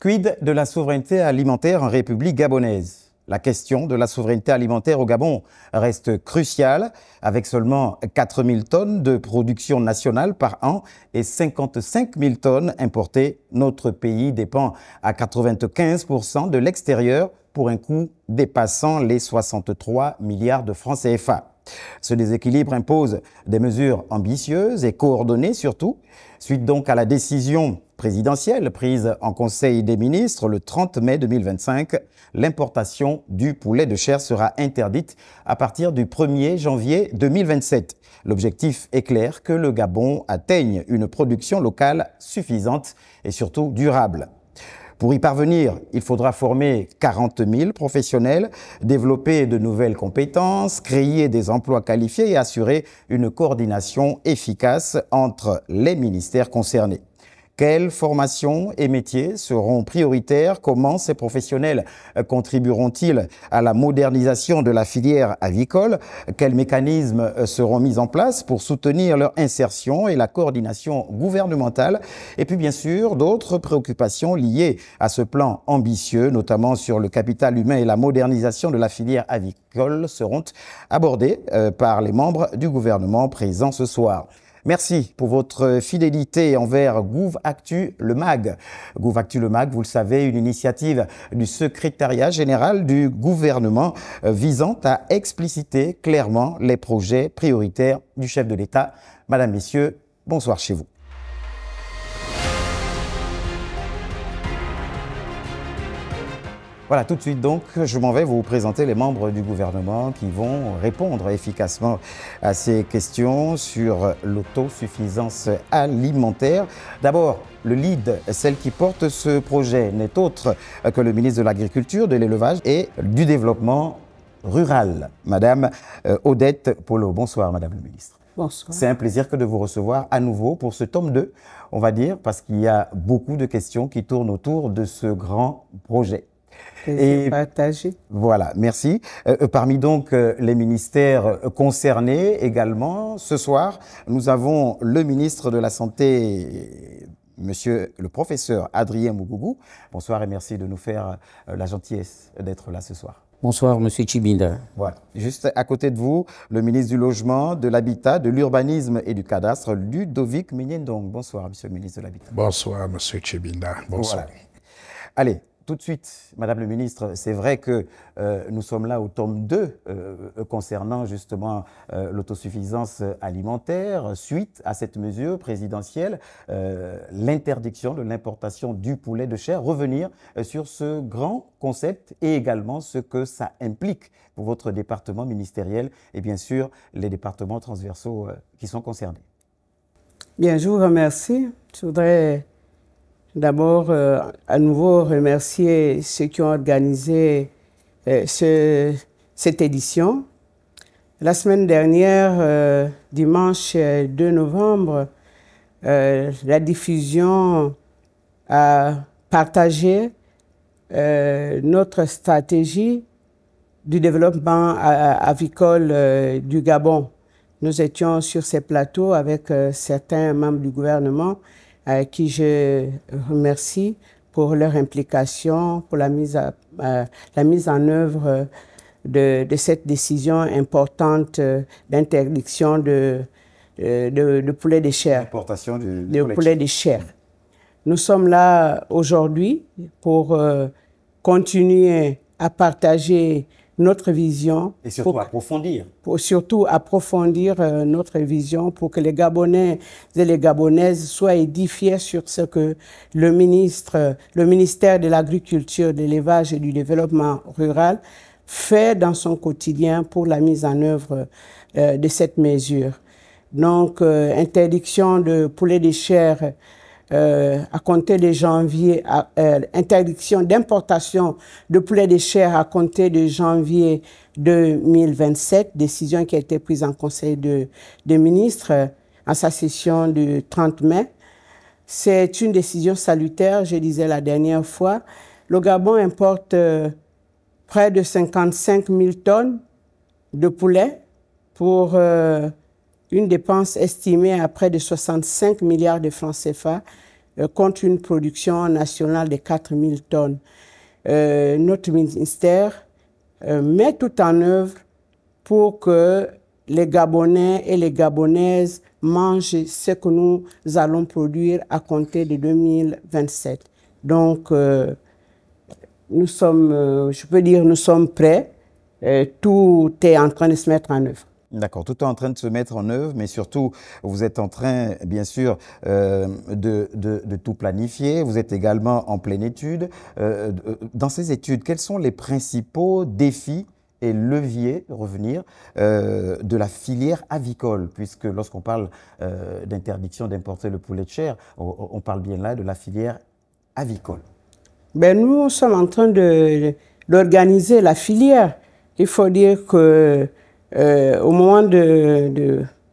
Quid de la souveraineté alimentaire en République gabonaise? La question de la souveraineté alimentaire au Gabon reste cruciale, avec seulement 4 000 tonnes de production nationale par an et 55 000 tonnes importées. Notre pays dépend à 95% de l'extérieur pour un coût dépassant les 63 milliards de francs CFA. Ce déséquilibre impose des mesures ambitieuses et coordonnées surtout. Suite donc à la décision présidentielle prise en Conseil des ministres le 30 mai 2025, l'importation du poulet de chair sera interdite à partir du 1er janvier 2027. L'objectif est clair, que le Gabon atteigne une production locale suffisante et surtout durable. Pour y parvenir, il faudra former 40 000 professionnels, développer de nouvelles compétences, créer des emplois qualifiés et assurer une coordination efficace entre les ministères concernés. Quelles formations et métiers seront prioritaires? Comment ces professionnels contribueront-ils à la modernisation de la filière avicole? Quels mécanismes seront mis en place pour soutenir leur insertion et la coordination gouvernementale? Et puis bien sûr, d'autres préoccupations liées à ce plan ambitieux, notamment sur le capital humain et la modernisation de la filière avicole, seront abordées par les membres du gouvernement présents ce soir. Merci pour votre fidélité envers GouVactu le MAG. GouVactu le MAG, vous le savez, une initiative du secrétariat général du gouvernement visant à expliciter clairement les projets prioritaires du chef de l'État. Madame, Messieurs, bonsoir chez vous. Voilà, tout de suite donc, je m'en vais vous présenter les membres du gouvernement qui vont répondre efficacement à ces questions sur l'autosuffisance alimentaire. D'abord, le lead, celle qui porte ce projet, n'est autre que le ministre de l'Agriculture, de l'Élevage et du Développement rural, Madame Odette Polo. Bonsoir, Madame le ministre. Bonsoir. C'est un plaisir que de vous recevoir à nouveau pour ce tome 2, on va dire, parce qu'il y a beaucoup de questions qui tournent autour de ce grand projet. Et partagé. Voilà, merci. Parmi donc les ministères concernés également, ce soir, nous avons le ministre de la Santé, monsieur le professeur Adrien Mougougou. Bonsoir et merci de nous faire la gentillesse d'être là ce soir. Bonsoir, monsieur Tchibinda. Voilà. Juste à côté de vous, le ministre du Logement, de l'Habitat, de l'Urbanisme et du Cadastre, Ludovic Mignendong. Bonsoir, monsieur le ministre de l'Habitat. Bonsoir, monsieur Tchibinda. Bonsoir. Voilà. Allez. Tout de suite, Madame le ministre, c'est vrai que nous sommes là au tome 2 concernant justement l'autosuffisance alimentaire. Suite à cette mesure présidentielle, l'interdiction de l'importation du poulet de chair, revenir sur ce grand concept et également ce que ça implique pour votre département ministériel et bien sûr les départements transversaux qui sont concernés. Bien, je vous remercie. Je voudrais d'abord, à nouveau, remercier ceux qui ont organisé cette édition. La semaine dernière, dimanche 2 novembre, la diffusion a partagé notre stratégie du développement avicole du Gabon. Nous étions sur ces plateaux avec certains membres du gouvernement qui je remercie pour leur implication, pour la mise en œuvre de cette décision importante d'interdiction de poulet de chair. L'importation de poulet de chair. Nous sommes là aujourd'hui pour continuer à partager notre vision. Et surtout approfondir. Pour surtout approfondir notre vision pour que les Gabonais et les Gabonaises soient édifiés sur ce que le ministère de l'Agriculture, de l'Élevage et du Développement rural fait dans son quotidien pour la mise en œuvre de cette mesure. Donc, interdiction de poulet de chair à compter de janvier, interdiction d'importation de poulet de chair à compter de janvier 2027, décision qui a été prise en Conseil des ministres en sa session du 30 mai. C'est une décision salutaire, je disais la dernière fois. Le Gabon importe près de 55 000 tonnes de poulet pour une dépense estimée à près de 65 milliards de francs CFA. contre une production nationale de 4 000 tonnes. Notre ministère met tout en œuvre pour que les Gabonais et les Gabonaises mangent ce que nous allons produire à compter de 2027. Donc, nous sommes, je peux dire, nous sommes prêts. Tout est en train de se mettre en œuvre. D'accord, tout est en train de se mettre en œuvre, mais surtout, vous êtes en train, bien sûr, de tout planifier. Vous êtes également en pleine étude. Dans ces études, quels sont les principaux défis et leviers, revenir, de la filière avicole? Puisque lorsqu'on parle d'interdiction d'importer le poulet de chair, on parle bien là de la filière avicole. Ben, nous sommes en train d'organiser la filière. Il faut dire que au moment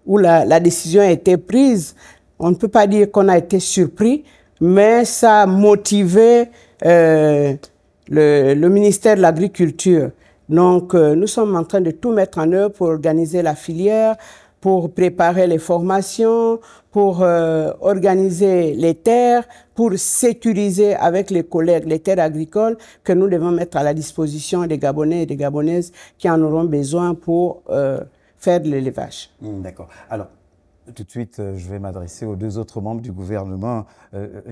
où la décision a été prise, on ne peut pas dire qu'on a été surpris, mais ça a motivé le ministère de l'Agriculture. Donc, nous sommes en train de tout mettre en œuvre pour organiser la filière, pour préparer les formations, pour organiser les terres, pour sécuriser avec les collègues les terres agricoles que nous devons mettre à la disposition des Gabonais et des Gabonaises qui en auront besoin pour faire de l'élevage. D'accord. Alors, tout de suite, je vais m'adresser aux deux autres membres du gouvernement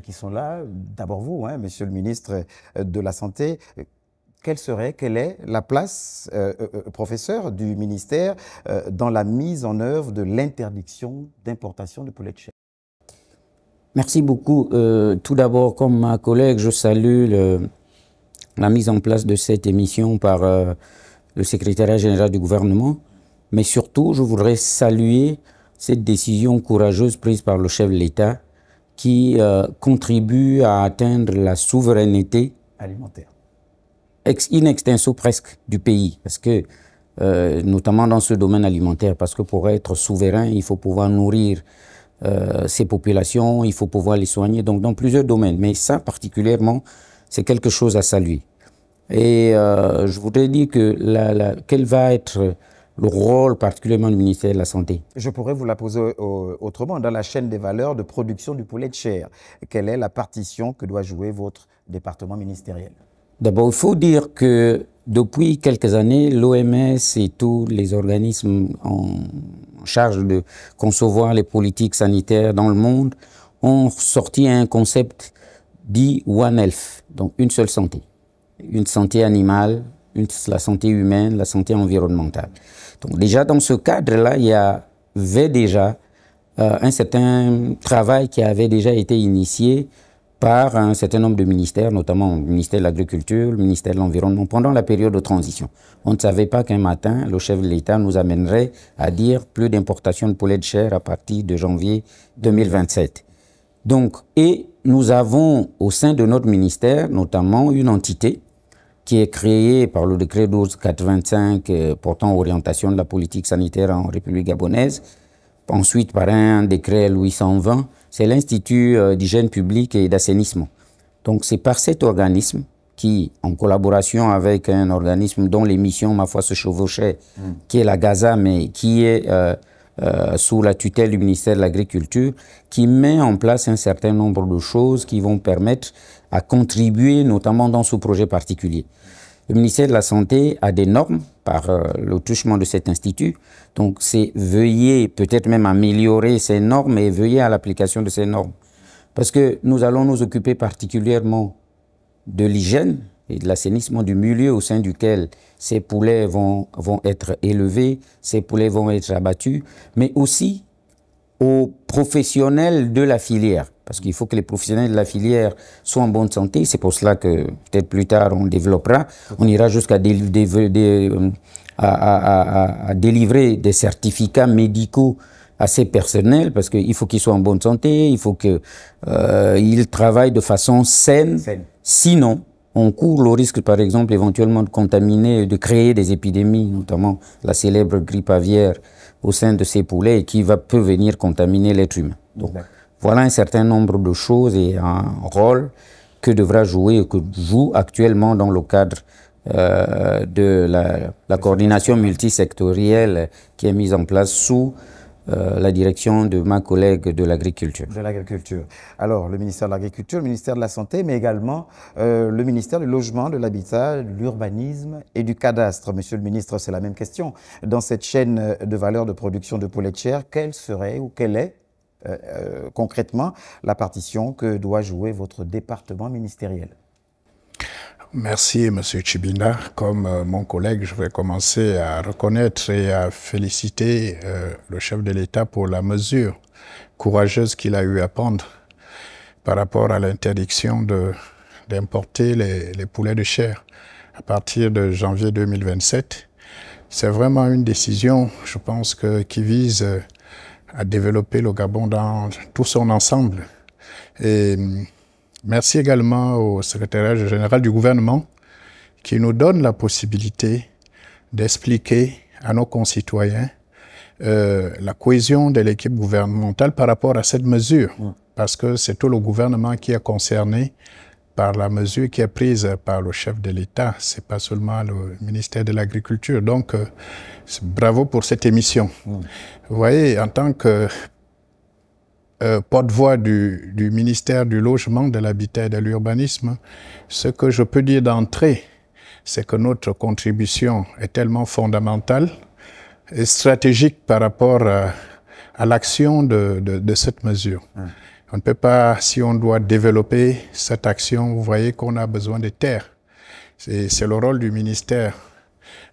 qui sont là. D'abord vous, hein, Monsieur le ministre de la Santé. Quelle est la place, professeur, du ministère dans la mise en œuvre de l'interdiction d'importation de poulet de chair? Merci beaucoup. Tout d'abord, comme ma collègue, je salue la mise en place de cette émission par le secrétariat général du gouvernement. Mais surtout, je voudrais saluer cette décision courageuse prise par le chef de l'État qui contribue à atteindre la souveraineté alimentaire. In extenso presque du pays, parce que, notamment dans ce domaine alimentaire, parce que pour être souverain, il faut pouvoir nourrir ces populations, il faut pouvoir les soigner, donc dans plusieurs domaines. Mais ça, particulièrement, c'est quelque chose à saluer. Et je voudrais dire que quel va être le rôle particulièrement du ministère de la Santé? Je pourrais vous la poser autrement. Dans la chaîne des valeurs de production du poulet de chair, quelle est la partition que doit jouer votre département ministériel? D'abord, il faut dire que depuis quelques années, l'OMS et tous les organismes en charge de concevoir les politiques sanitaires dans le monde ont sorti un concept dit One Health, donc une seule santé. Une santé animale, la santé humaine, la santé environnementale. Donc déjà dans ce cadre-là, il y avait déjà un certain travail qui avait déjà été initié par un certain nombre de ministères, notamment le ministère de l'Agriculture, le ministère de l'Environnement, pendant la période de transition. On ne savait pas qu'un matin, le chef de l'État nous amènerait à dire plus d'importation de poulet de chair à partir de janvier 2027. Donc, et nous avons au sein de notre ministère, notamment une entité qui est créée par le décret 1285 portant orientation de la politique sanitaire en République gabonaise, ensuite par un décret 820, c'est l'Institut d'hygiène publique et d'assainissement. Donc c'est par cet organisme qui, en collaboration avec un organisme dont les missions, ma foi, se chevauchaient, qui est la GAZA, mais qui est sous la tutelle du ministère de l'Agriculture, qui met en place un certain nombre de choses qui vont permettre à contribuer, notamment dans ce projet particulier. Le ministère de la Santé a des normes par le truchement de cet institut. Donc, c'est veiller, peut-être même améliorer ces normes et veiller à l'application de ces normes. Parce que nous allons nous occuper particulièrement de l'hygiène et de l'assainissement du milieu au sein duquel ces poulets vont être élevés, ces poulets vont être abattus, mais aussi aux professionnels de la filière. Parce qu'il faut que les professionnels de la filière soient en bonne santé. C'est pour cela que peut-être plus tard on développera. On ira jusqu'à délivrer des certificats médicaux à ces personnels parce qu'il faut qu'ils soient en bonne santé, il faut qu'ils travaillent de façon saine. Sinon, on court le risque, par exemple, éventuellement de contaminer, de créer des épidémies, notamment la célèbre grippe aviaire au sein de ces poulets qui peut venir contaminer l'être humain. Donc, voilà un certain nombre de choses et un rôle que devra jouer, que joue actuellement dans le cadre de la coordination multisectorielle qui est mise en place sous la direction de ma collègue de l'agriculture. De l'agriculture. Alors, le ministère de l'Agriculture, le ministère de la Santé, mais également le ministère du Logement, de l'Habitat, de l'Urbanisme et du Cadastre. Monsieur le ministre, c'est la même question. Dans cette chaîne de valeur de production de poulet de chair, quelle serait ou quelle est concrètement la partition que doit jouer votre département ministériel? Merci, M. Tchibinda. Comme mon collègue, je vais commencer à reconnaître et à féliciter le chef de l'État pour la mesure courageuse qu'il a eu à prendre par rapport à l'interdiction d'importer les poulets de chair à partir de janvier 2027. C'est vraiment une décision, je pense, qui vise à développer le Gabon dans tout son ensemble. Et merci également au secrétariat général du gouvernement qui nous donne la possibilité d'expliquer à nos concitoyens la cohésion de l'équipe gouvernementale par rapport à cette mesure. Parce que c'est tout le gouvernement qui est concerné par la mesure qui est prise par le chef de l'État. Ce n'est pas seulement le ministère de l'Agriculture. Donc, bravo pour cette émission. Vous voyez, en tant que porte-voix du ministère du Logement, de l'Habitat et de l'Urbanisme, ce que je peux dire d'entrée, c'est que notre contribution est tellement fondamentale et stratégique par rapport à l'action de cette mesure. On ne peut pas, si on doit développer cette action, vous voyez qu'on a besoin de terres. C'est le rôle du ministère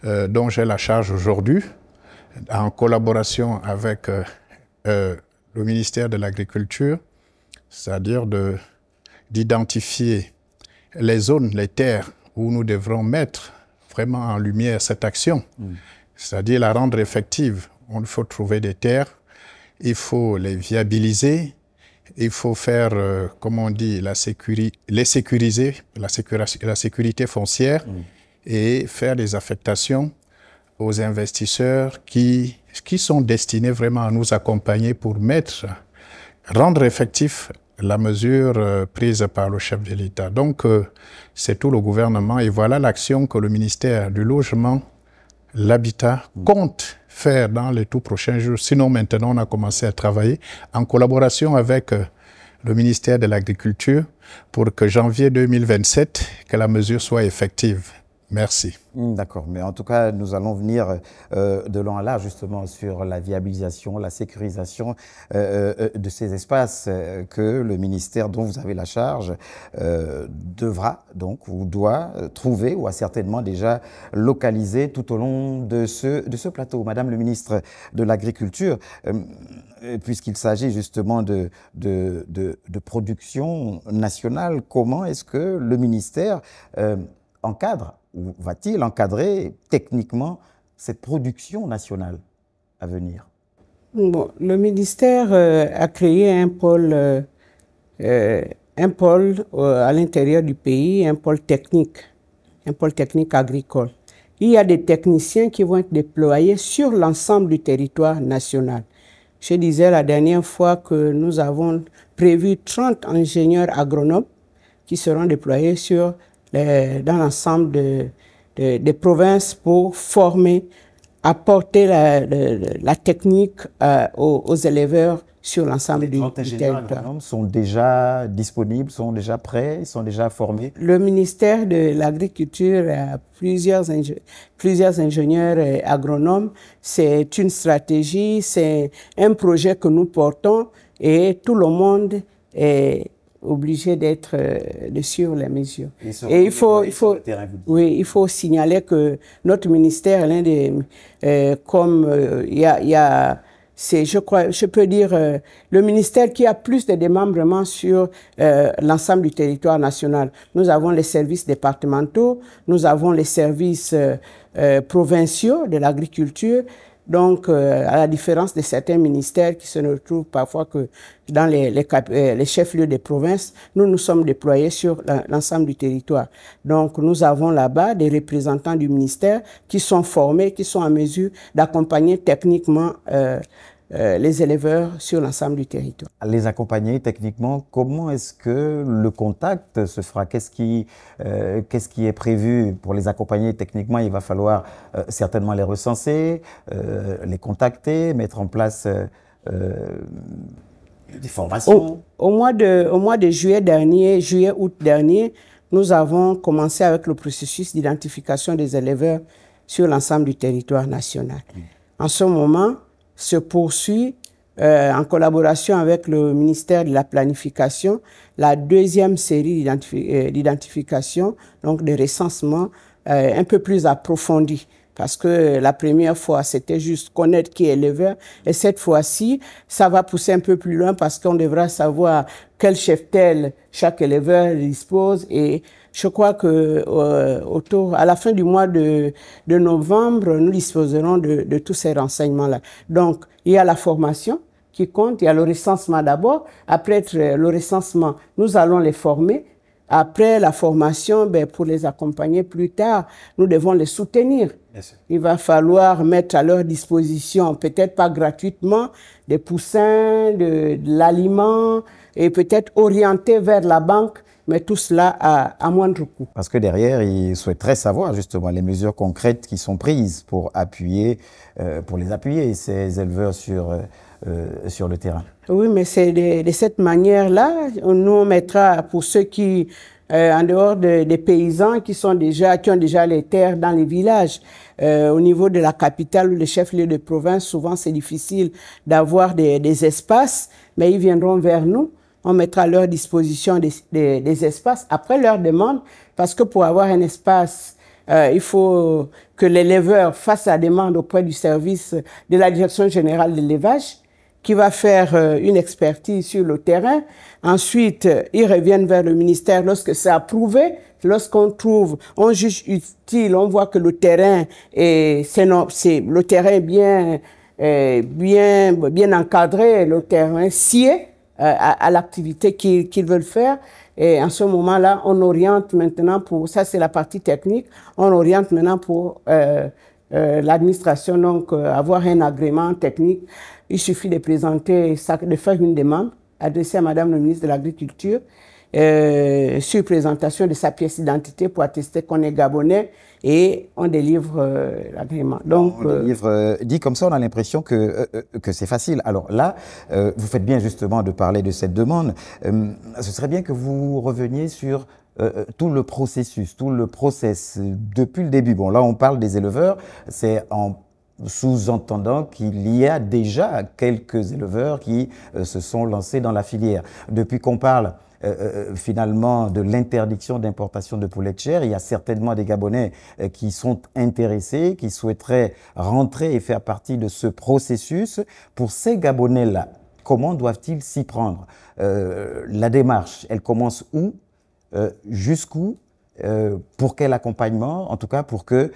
dont j'ai la charge aujourd'hui, en collaboration avec le ministère de l'Agriculture, c'est-à-dire d'identifier les zones, les terres où nous devrons mettre vraiment en lumière cette action, c'est-à-dire la rendre effective. Il faut trouver des terres, il faut les viabiliser, il faut faire, comme on dit, les sécuriser, la sécurité foncière et faire des affectations aux investisseurs qui sont destinés vraiment à nous accompagner pour rendre effectif la mesure prise par le chef de l'État. Donc, c'est tout le gouvernement et voilà l'action que le ministère du Logement, l'Habitat compte faire dans les tout prochains jours. Sinon, maintenant, on a commencé à travailler en collaboration avec le ministère de l'Agriculture pour que janvier 2027, que la mesure soit effective. Merci. D'accord, mais en tout cas, nous allons venir de long à large justement sur la viabilisation, la sécurisation de ces espaces que le ministère dont vous avez la charge devra donc ou doit trouver ou a certainement déjà localisé tout au long de ce plateau. Madame le ministre de l'Agriculture, puisqu'il s'agit justement de production nationale, comment est-ce que le ministère encadre ou va-t-il encadrer techniquement cette production nationale à venir? Bon, le ministère a créé un pôle à l'intérieur du pays, un pôle technique agricole. Il y a des techniciens qui vont être déployés sur l'ensemble du territoire national. Je disais la dernière fois que nous avons prévu 30 ingénieurs agronomes qui seront déployés dans l'ensemble des provinces pour former, apporter la technique aux éleveurs sur l'ensemble du territoire. Les agronomes sont déjà disponibles, sont déjà prêts, ils sont déjà formés? Le ministère de l'Agriculture a plusieurs ingénieurs agronomes. C'est une stratégie, c'est un projet que nous portons et tout le monde est obligé d'être de suivre les mesures. Et il faut signaler que notre ministère, l'un des je peux dire le ministère qui a plus de démembrement sur l'ensemble du territoire national. Nous avons les services départementaux, nous avons les services provinciaux de l'agriculture. Donc, à la différence de certains ministères qui se retrouvent parfois que dans les chefs-lieux des provinces, nous sommes déployés sur l'ensemble du territoire. Donc, nous avons là-bas des représentants du ministère qui sont formés, qui sont en mesure d'accompagner techniquement les éleveurs sur l'ensemble du territoire. Les accompagner techniquement, comment est-ce que le contact se fera? Qu'est-ce qui est prévu pour les accompagner techniquement? Il va falloir certainement les recenser, les contacter, mettre en place des formations. Au mois de juillet-août dernier, nous avons commencé avec le processus d'identification des éleveurs sur l'ensemble du territoire national. En ce moment, se poursuit en collaboration avec le ministère de la Planification la deuxième série d'identification, donc de recensement un peu plus approfondi. Parce que la première fois, c'était juste connaître qui est éleveur. Et cette fois-ci, ça va pousser un peu plus loin parce qu'on devra savoir quel cheptel chaque éleveur dispose. Et je crois que à la fin du mois de novembre, nous disposerons de tous ces renseignements-là. Donc, il y a la formation qui compte, il y a le recensement d'abord. Après le recensement, nous allons les former. Après la formation, pour les accompagner plus tard, nous devons les soutenir. Il va falloir mettre à leur disposition, peut-être pas gratuitement, des poussins, de l'aliment et peut-être orienter vers la banque, mais tout cela à moindre coût. Parce que derrière, ils souhaiteraient savoir justement les mesures concrètes qui sont prises pour les appuyer, ces éleveurs sur le terrain. Oui, mais c'est de cette manière-là, nous on mettra pour ceux qui, en dehors des paysans qui ont déjà les terres dans les villages, au niveau de la capitale ou les chefs-lieux de province, souvent c'est difficile d'avoir des espaces, mais ils viendront vers nous. On mettra à leur disposition des espaces après leur demande, parce que pour avoir un espace, il faut que l'éleveur fasse la demande auprès du service de la Direction générale de l'élevage, qui va faire une expertise sur le terrain. Ensuite, ils reviennent vers le ministère lorsque c'est approuvé. Lorsqu'on trouve, on juge utile, on voit que le terrain est bien encadré, le terrain scié à l'activité qu'ils veulent faire. Et en ce moment-là, on oriente maintenant pour, ça c'est la partie technique, on oriente maintenant pour l'administration, donc avoir un agrément technique. Il suffit de présenter, de faire une demande adressée à Madame le ministre de l'Agriculture sur présentation de sa pièce d'identité pour attester qu'on est gabonais et on délivre l'agrément. Donc, on délivre, dit comme ça, on a l'impression que c'est facile. Alors là, vous faites bien justement de parler de cette demande. Ce serait bien que vous reveniez sur tout le processus, tout le process depuis le début. Bon, là, on parle des éleveurs, c'est en sous-entendant qu'il y a déjà quelques éleveurs qui se sont lancés dans la filière. Depuis qu'on parle finalement de l'interdiction d'importation de poulet de chair, il y a certainement des Gabonais qui sont intéressés, qui souhaiteraient rentrer et faire partie de ce processus. Pour ces Gabonais-là, comment doivent-ils s'y prendre? La démarche, elle commence où? Jusqu'où? Pour quel accompagnement, en tout cas pour que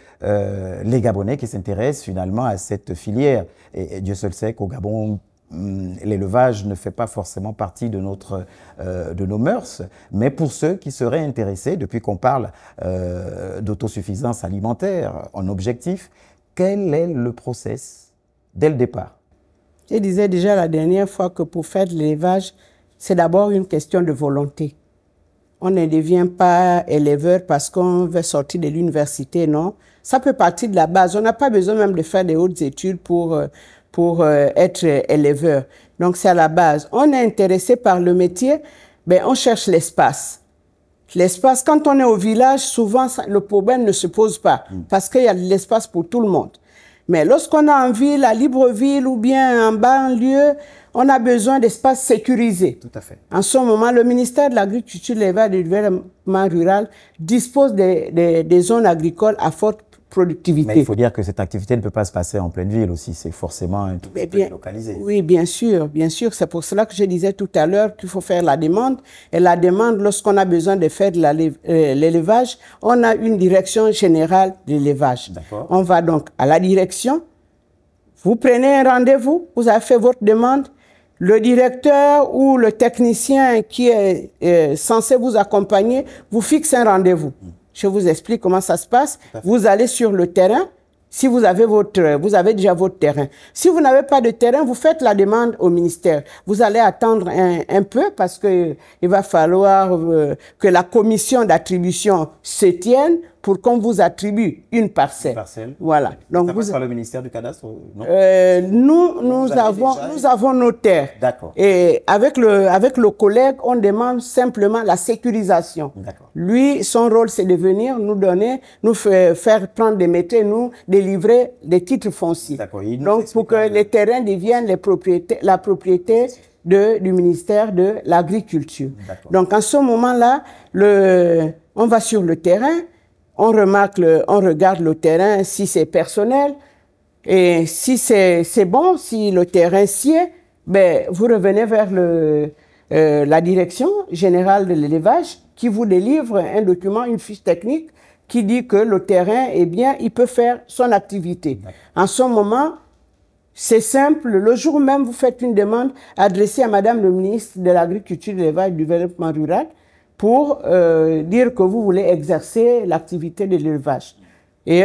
les Gabonais qui s'intéressent finalement à cette filière, et Dieu seul sait qu'au Gabon, l'élevage ne fait pas forcément partie de nos mœurs, mais pour ceux qui seraient intéressés, depuis qu'on parle d'autosuffisance alimentaire en objectif, quel est le process dès le départ? Je disais déjà la dernière fois que pour faire de l'élevage, c'est d'abord une question de volonté. On ne devient pas éleveur parce qu'on veut sortir de l'université, non. Ça peut partir de la base. On n'a pas besoin même de faire des hautes études pour être éleveur. Donc, c'est à la base. On est intéressé par le métier, on cherche l'espace. L'espace, quand on est au village, souvent, le problème ne se pose pas parce qu'il y a de l'espace pour tout le monde. Mais lorsqu'on est en ville, à Libreville ou bien en banlieue, on a besoin d'espaces sécurisés. Tout à fait. En ce moment, le ministère de l'Agriculture, de l'Élevage et du Développement rural dispose des zones agricoles à forte productivité. Mais il faut dire que cette activité ne peut pas se passer en pleine ville aussi, c'est forcément un tout petit peu localisé. Oui, bien sûr, bien sûr. C'est pour cela que je disais tout à l'heure qu'il faut faire la demande. Et la demande, lorsqu'on a besoin de faire de l'élevage, on a une direction générale de l'élevage. On va donc à la direction, vous prenez un rendez-vous, vous avez fait votre demande, le directeur ou le technicien qui est censé vous accompagner vous fixe un rendez-vous. Je vous explique comment ça se passe. Vous allez sur le terrain. si vous avez déjà votre terrain. Si vous n'avez pas de terrain, vous faites la demande au ministère. Vous allez attendre un peu parce que il va falloir que la commission d'attribution se tienne pour qu'on vous attribue une parcelle. Voilà. Donc, ça passe par le ministère du cadastre, non? Nous avons nos terres. D'accord. Et avec le collègue, on demande simplement la sécurisation. Lui, son rôle, c'est de venir nous donner, nous faire prendre des métiers, nous délivrer des titres fonciers. Donc, pour que les terrains deviennent la propriété du ministère de l'Agriculture. Donc, en ce moment-là, on va sur le terrain, on regarde le terrain, si c'est personnel, et si c'est bon, si le terrain s'y est, ben, vous revenez vers la direction générale de l'élevage qui vous délivre un document, une fiche technique qui dit que le terrain, eh bien, il peut faire son activité. En ce moment, c'est simple, le jour même, vous faites une demande adressée à Madame le ministre de l'Agriculture, de l'Élevage et du Développement rural pour dire que vous voulez exercer l'activité de l'élevage. Et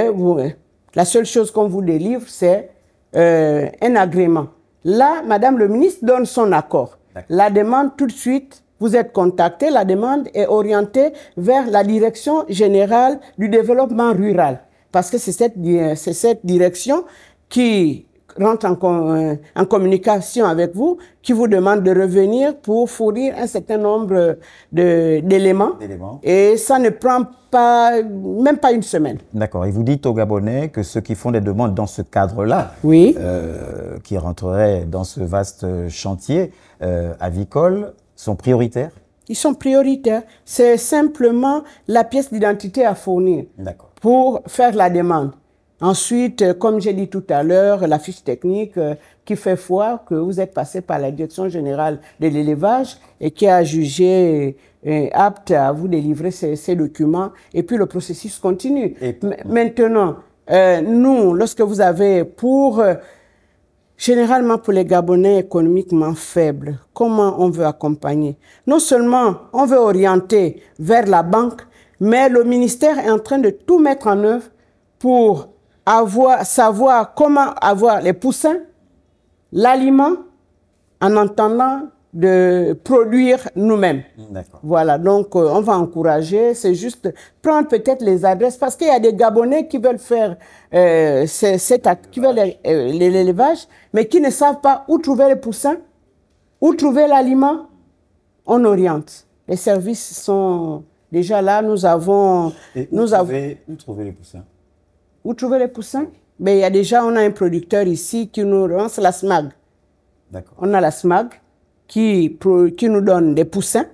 la seule chose qu'on vous délivre, c'est un agrément. Là, Madame le ministre donne son accord. La demande, tout de suite, vous êtes contacté, la demande est orientée vers la Direction générale du développement rural. Parce que c'est cette direction qui rentre en communication avec vous, qui vous demande de revenir pour fournir un certain nombre d'éléments. Et ça ne prend même pas une semaine. D'accord. Et vous dites aux Gabonais que ceux qui font des demandes dans ce cadre-là, oui, qui rentreraient dans ce vaste chantier avicole, sont prioritaires? Ils sont prioritaires. C'est simplement la pièce d'identité à fournir pour faire la demande. Ensuite, comme j'ai dit tout à l'heure, la fiche technique qui fait foi que vous êtes passé par la Direction générale de l'élevage et qui a jugé apte à vous délivrer ces documents. Et puis le processus continue. Maintenant, nous, lorsque vous avez généralement pour les Gabonais économiquement faibles, comment on veut accompagner? Non seulement on veut orienter vers la banque, mais le ministère est en train de tout mettre en œuvre pour savoir comment avoir les poussins, l'aliment, en entendant de produire nous-mêmes. Voilà, donc on va encourager, c'est juste prendre peut-être les adresses, parce qu'il y a des Gabonais qui veulent faire l'élevage, mais qui ne savent pas où trouver les poussins, où trouver l'aliment. On oriente. Les services sont déjà là, nous avons... Où trouver les poussins? Où trouver les poussins? Mais on a un producteur ici qui nous rend la SMAG. On a la SMAG qui nous donne des poussins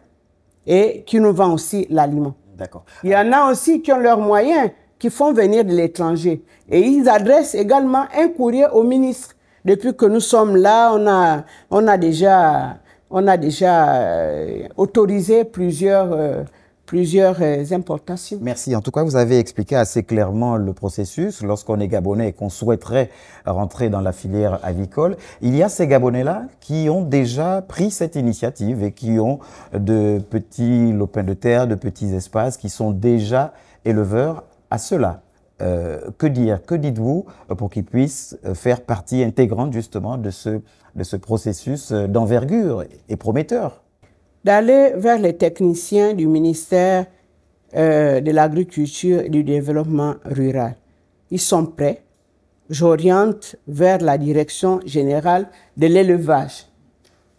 et qui nous vend aussi l'aliment. Il y en a aussi qui ont leurs moyens, qui font venir de l'étranger. Et ils adressent également un courrier au ministre. Depuis que nous sommes là, on a déjà autorisé plusieurs importations. Merci. En tout cas, vous avez expliqué assez clairement le processus. Lorsqu'on est Gabonais et qu'on souhaiterait rentrer dans la filière avicole, il y a ces Gabonais-là qui ont déjà pris cette initiative et qui ont de petits lopins de terre, de petits espaces, qui sont déjà éleveurs. À ceux-là, que dire? Que dites-vous pour qu'ils puissent faire partie intégrante justement de ce processus d'envergure et prometteur? D'aller vers les techniciens du ministère de l'Agriculture et du Développement rural. Ils sont prêts. J'oriente vers la Direction générale de l'élevage.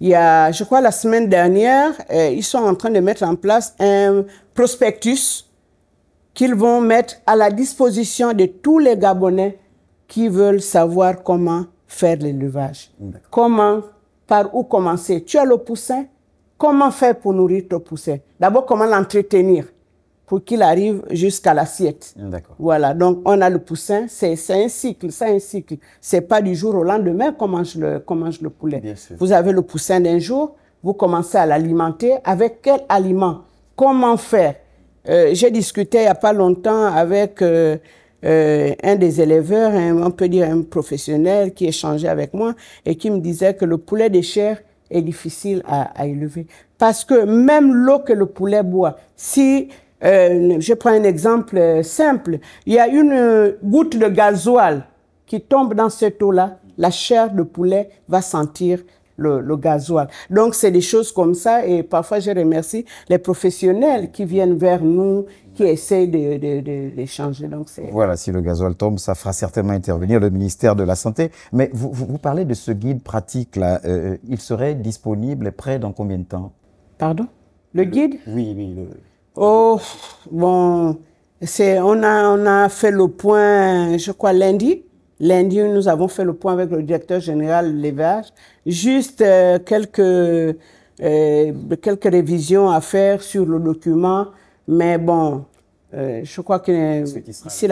Il y a, je crois, la semaine dernière, ils sont en train de mettre en place un prospectus qu'ils vont mettre à la disposition de tous les Gabonais qui veulent savoir comment faire l'élevage. Par où commencer? Tu as le poussin? Comment faire pour nourrir ton poussin? D'abord, comment l'entretenir pour qu'il arrive jusqu'à l'assiette. Voilà, donc on a le poussin, c'est un cycle, c'est pas du jour au lendemain qu'on mange le poulet. Vous avez le poussin d'un jour, vous commencez à l'alimenter. Avec quel aliment? Comment faire? J'ai discuté il n'y a pas longtemps avec un des éleveurs, on peut dire un professionnel qui échangeait avec moi et qui me disait que le poulet de chair est difficile à élever. Parce que même l'eau que le poulet boit, je prends un exemple simple, il y a une goutte de gasoil qui tombe dans cette eau-là, la chair de poulet va sentir le gasoil. Donc, c'est des choses comme ça. Et parfois, je remercie les professionnels qui viennent vers nous, qui essayent de changer. Donc, voilà, si le gasoil tombe, ça fera certainement intervenir le ministère de la Santé. Mais vous parlez de ce guide pratique-là. Il serait disponible et prêt dans combien de temps? Pardon? Le guide? Oui, oui. Oh, bon, on a fait le point, je crois, lundi. Lundi, nous avons fait le point avec le directeur général de l'élevage. Juste quelques révisions à faire sur le document. Mais bon, je crois que ici,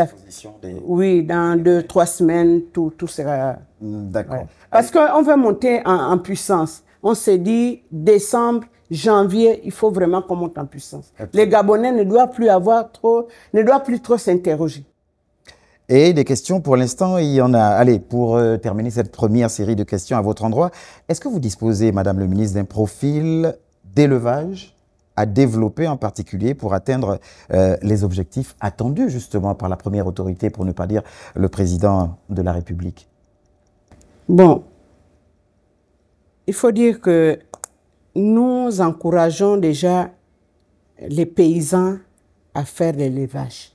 oui, dans 2-3 semaines, tout sera... D'accord. Ouais. Parce qu'on veut monter en puissance. On s'est dit, décembre, janvier, il faut vraiment qu'on monte en puissance. Absolument. Les Gabonais ne doivent plus trop s'interroger. Et des questions, pour l'instant, il y en a. Allez, pour terminer cette première série de questions à votre endroit, est-ce que vous disposez, Madame le ministre, d'un profil d'élevage à développer en particulier pour atteindre les objectifs attendus justement par la première autorité, pour ne pas dire le président de la République? Bon, il faut dire que nous encourageons déjà les paysans à faire de l'élevage.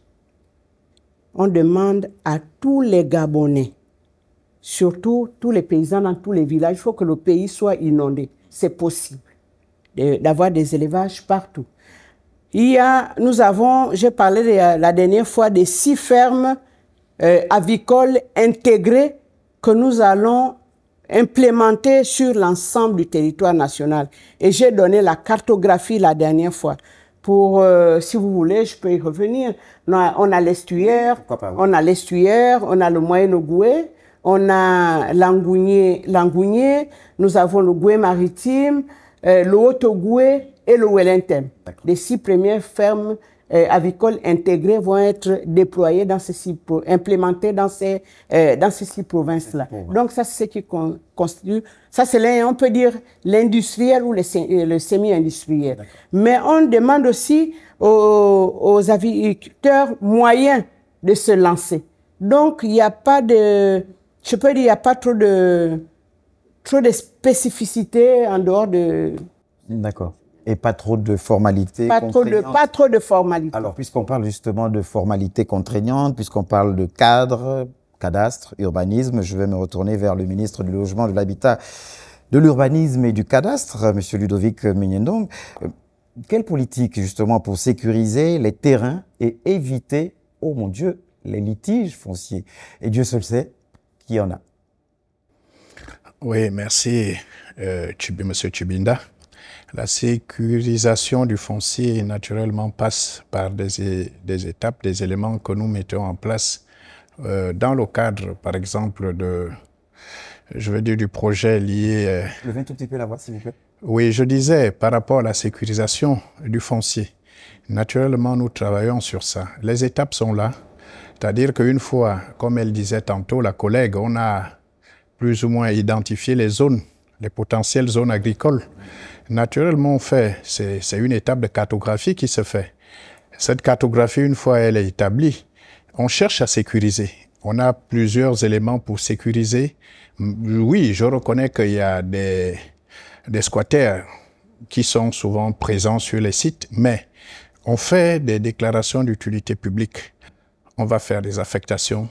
On demande à tous les Gabonais, surtout tous les paysans dans tous les villages, il faut que le pays soit inondé. C'est possible d'avoir des élevages partout. J'ai parlé la dernière fois des 6 fermes avicoles intégrées que nous allons implémenter sur l'ensemble du territoire national. Et j'ai donné la cartographie la dernière fois. Si vous voulez, je peux y revenir. On a l'estuaire, on a le Moyen-Ogoué, on a l'Angounié, nous avons le Goué maritime, le Haut-Ogoué et le Wellington. Les 6 premières fermes avicoles intégrées vont être déployées implémentées dans ces 6 provinces-là. Donc ça, c'est ce qui constitue, ça c'est, on peut dire, l'industriel ou le semi-industriel. Mais on demande aussi aux aviculteurs moyens de se lancer. Donc il n'y a pas de, je peux dire, il n'y a pas trop de spécificité en dehors de... D'accord. Et pas trop de formalités contraignantes. Pas trop de formalités. Alors, puisqu'on parle justement de formalités contraignantes, puisqu'on parle de cadastre, urbanisme, je vais me retourner vers le ministre du Logement, de l'Habitat, de l'Urbanisme et du Cadastre, M. Ludovic Mignendong. Quelle politique, justement, pour sécuriser les terrains et éviter, oh mon Dieu, les litiges fonciers? Et Dieu seul sait qui en a. Oui, merci, M. Tchibinda. La sécurisation du foncier, naturellement, passe par des étapes, des éléments que nous mettons en place dans le cadre, par exemple, du projet lié... Levez un tout petit peu la voix, s'il vous plaît. Oui, je disais, par rapport à la sécurisation du foncier, naturellement, nous travaillons sur ça. Les étapes sont là. C'est-à-dire qu'une fois, comme elle disait tantôt, la collègue, on a plus ou moins identifié les zones, les potentielles zones agricoles. Naturellement, c'est une étape de cartographie qui se fait. Cette cartographie, une fois elle est établie, on cherche à sécuriser. On a plusieurs éléments pour sécuriser. Oui, je reconnais qu'il y a des squatters qui sont souvent présents sur les sites, mais on fait des déclarations d'utilité publique. On va faire des affectations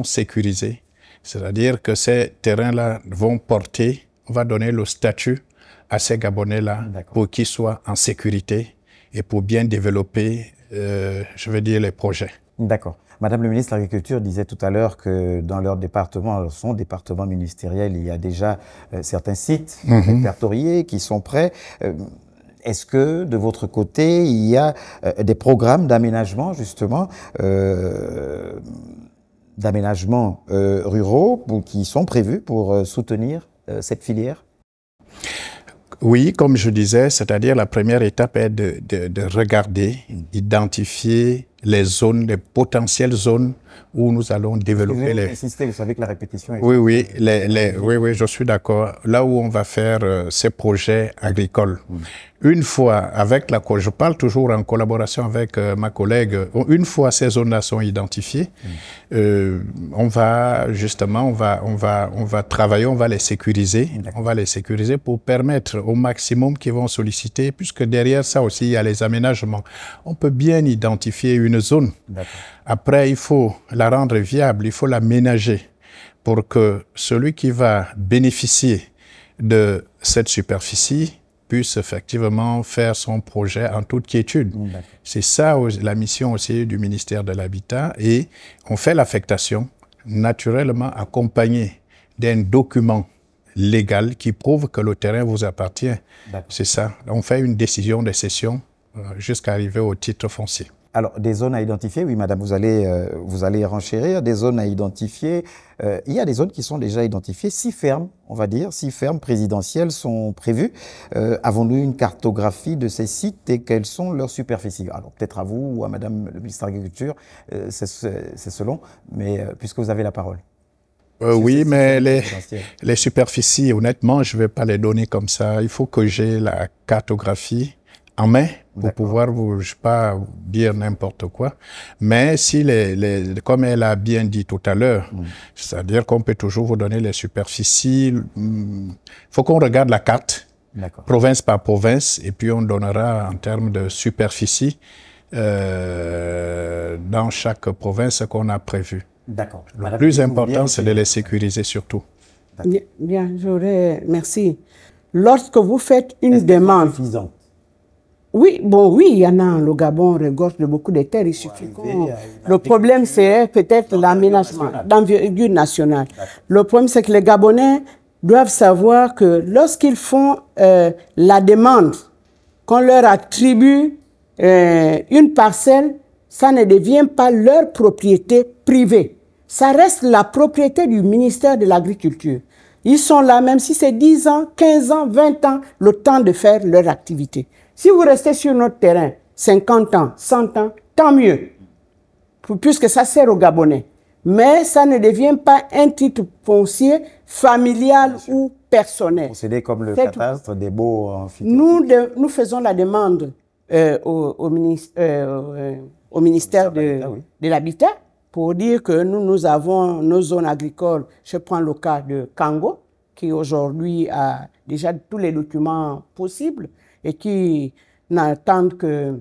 sécurisées. C'est-à-dire que ces terrains-là vont porter, on va donner le statut à ces Gabonais-là pour qu'ils soient en sécurité et pour bien développer, les projets. D'accord. Madame le ministre de l'Agriculture disait tout à l'heure que dans leur département, son département ministériel, il y a déjà certains sites répertoriés qui sont prêts. Est-ce que, de votre côté, il y a des programmes d'aménagement, justement, ruraux qui sont prévus pour soutenir cette filière? Oui, comme je disais, c'est-à-dire la première étape est de regarder, identifier les zones, les potentielles zones où nous allons développer les... Vous savez que la répétition est... Oui, oui, je suis d'accord. Là où on va faire ces projets agricoles. Une fois, avec je parle toujours en collaboration avec ma collègue, une fois ces zones-là sont identifiées, on va justement, on va travailler, on va les sécuriser. On va les sécuriser pour permettre au maximum qui vont solliciter, puisque derrière ça aussi, il y a les aménagements. On peut bien identifier une zone. Après, il faut la rendre viable, il faut l'aménager pour que celui qui va bénéficier de cette superficie puisse effectivement faire son projet en toute quiétude. C'est ça la mission aussi du ministère de l'Habitat, et on fait l'affectation naturellement accompagnée d'un document légal qui prouve que le terrain vous appartient. C'est ça. On fait une décision de cession jusqu'à arriver au titre foncier. Alors, des zones à identifier, oui, madame, vous allez renchérir, des zones à identifier. Il y a des zones qui sont déjà identifiées. 6 fermes, on va dire, 6 fermes présidentielles sont prévues. Avons-nous une cartographie de ces sites et quelles sont leurs superficies? Alors, peut-être à vous ou à madame le ministre de l'Agriculture, c'est selon, mais puisque vous avez la parole. Oui, mais les superficies, honnêtement, je ne vais pas les donner comme ça. Il faut que j'ai la cartographie en main pour pouvoir je sais pas dire n'importe quoi. Mais si comme elle a bien dit tout à l'heure, c'est-à-dire qu'on peut toujours vous donner les superficies. Il faut qu'on regarde la carte, province par province, et puis on donnera en termes de superficie dans chaque province ce qu'on a prévu. D'accord. Le plus important, c'est de les sécuriser surtout. Bien, merci. Lorsque vous faites une demande... Oui, il y en a. Le Gabon regorge de beaucoup de terres. Il suffit le problème, c'est peut-être l'aménagement d'envergure nationale. Le problème, c'est que les Gabonais doivent savoir que lorsqu'ils font la demande, qu'on leur attribue une parcelle, ça ne devient pas leur propriété privée. Ça reste la propriété du ministère de l'Agriculture. Ils sont là, même si c'est 10 ans, 15 ans, 20 ans, le temps de faire leur activité. Si vous restez sur notre terrain 50 ans, 100 ans, tant mieux, puisque ça sert aux Gabonais. Mais ça ne devient pas un titre foncier familial ou personnel. Procédé comme le cadastre des baux amphithéotiques. Nous faisons la demande au ministère de l'Habitat pour dire que nous avons nos zones agricoles. Je prends le cas de Kango, qui aujourd'hui a déjà tous les documents possibles et qui n'attendent que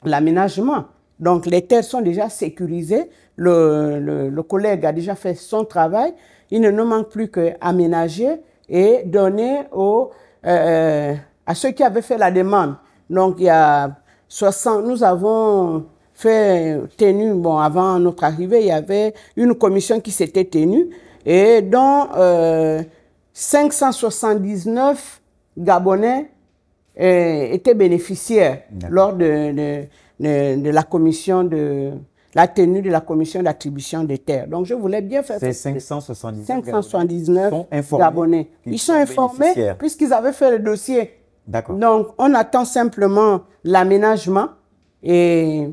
l'aménagement. Donc les terres sont déjà sécurisées, le collègue a déjà fait son travail, il ne nous manque plus qu'à aménager et donner à ceux qui avaient fait la demande. Donc il y a 60, nous avons tenu, avant notre arrivée, il y avait une commission qui s'était tenue et dont 579 Gabonais étaient bénéficiaires lors de la commission la tenue de la commission d'attribution des terres. Donc je voulais bien faire... C'est 579 Gabonais. Ils sont informés puisqu'ils avaient fait le dossier. D'accord. Donc on attend simplement l'aménagement et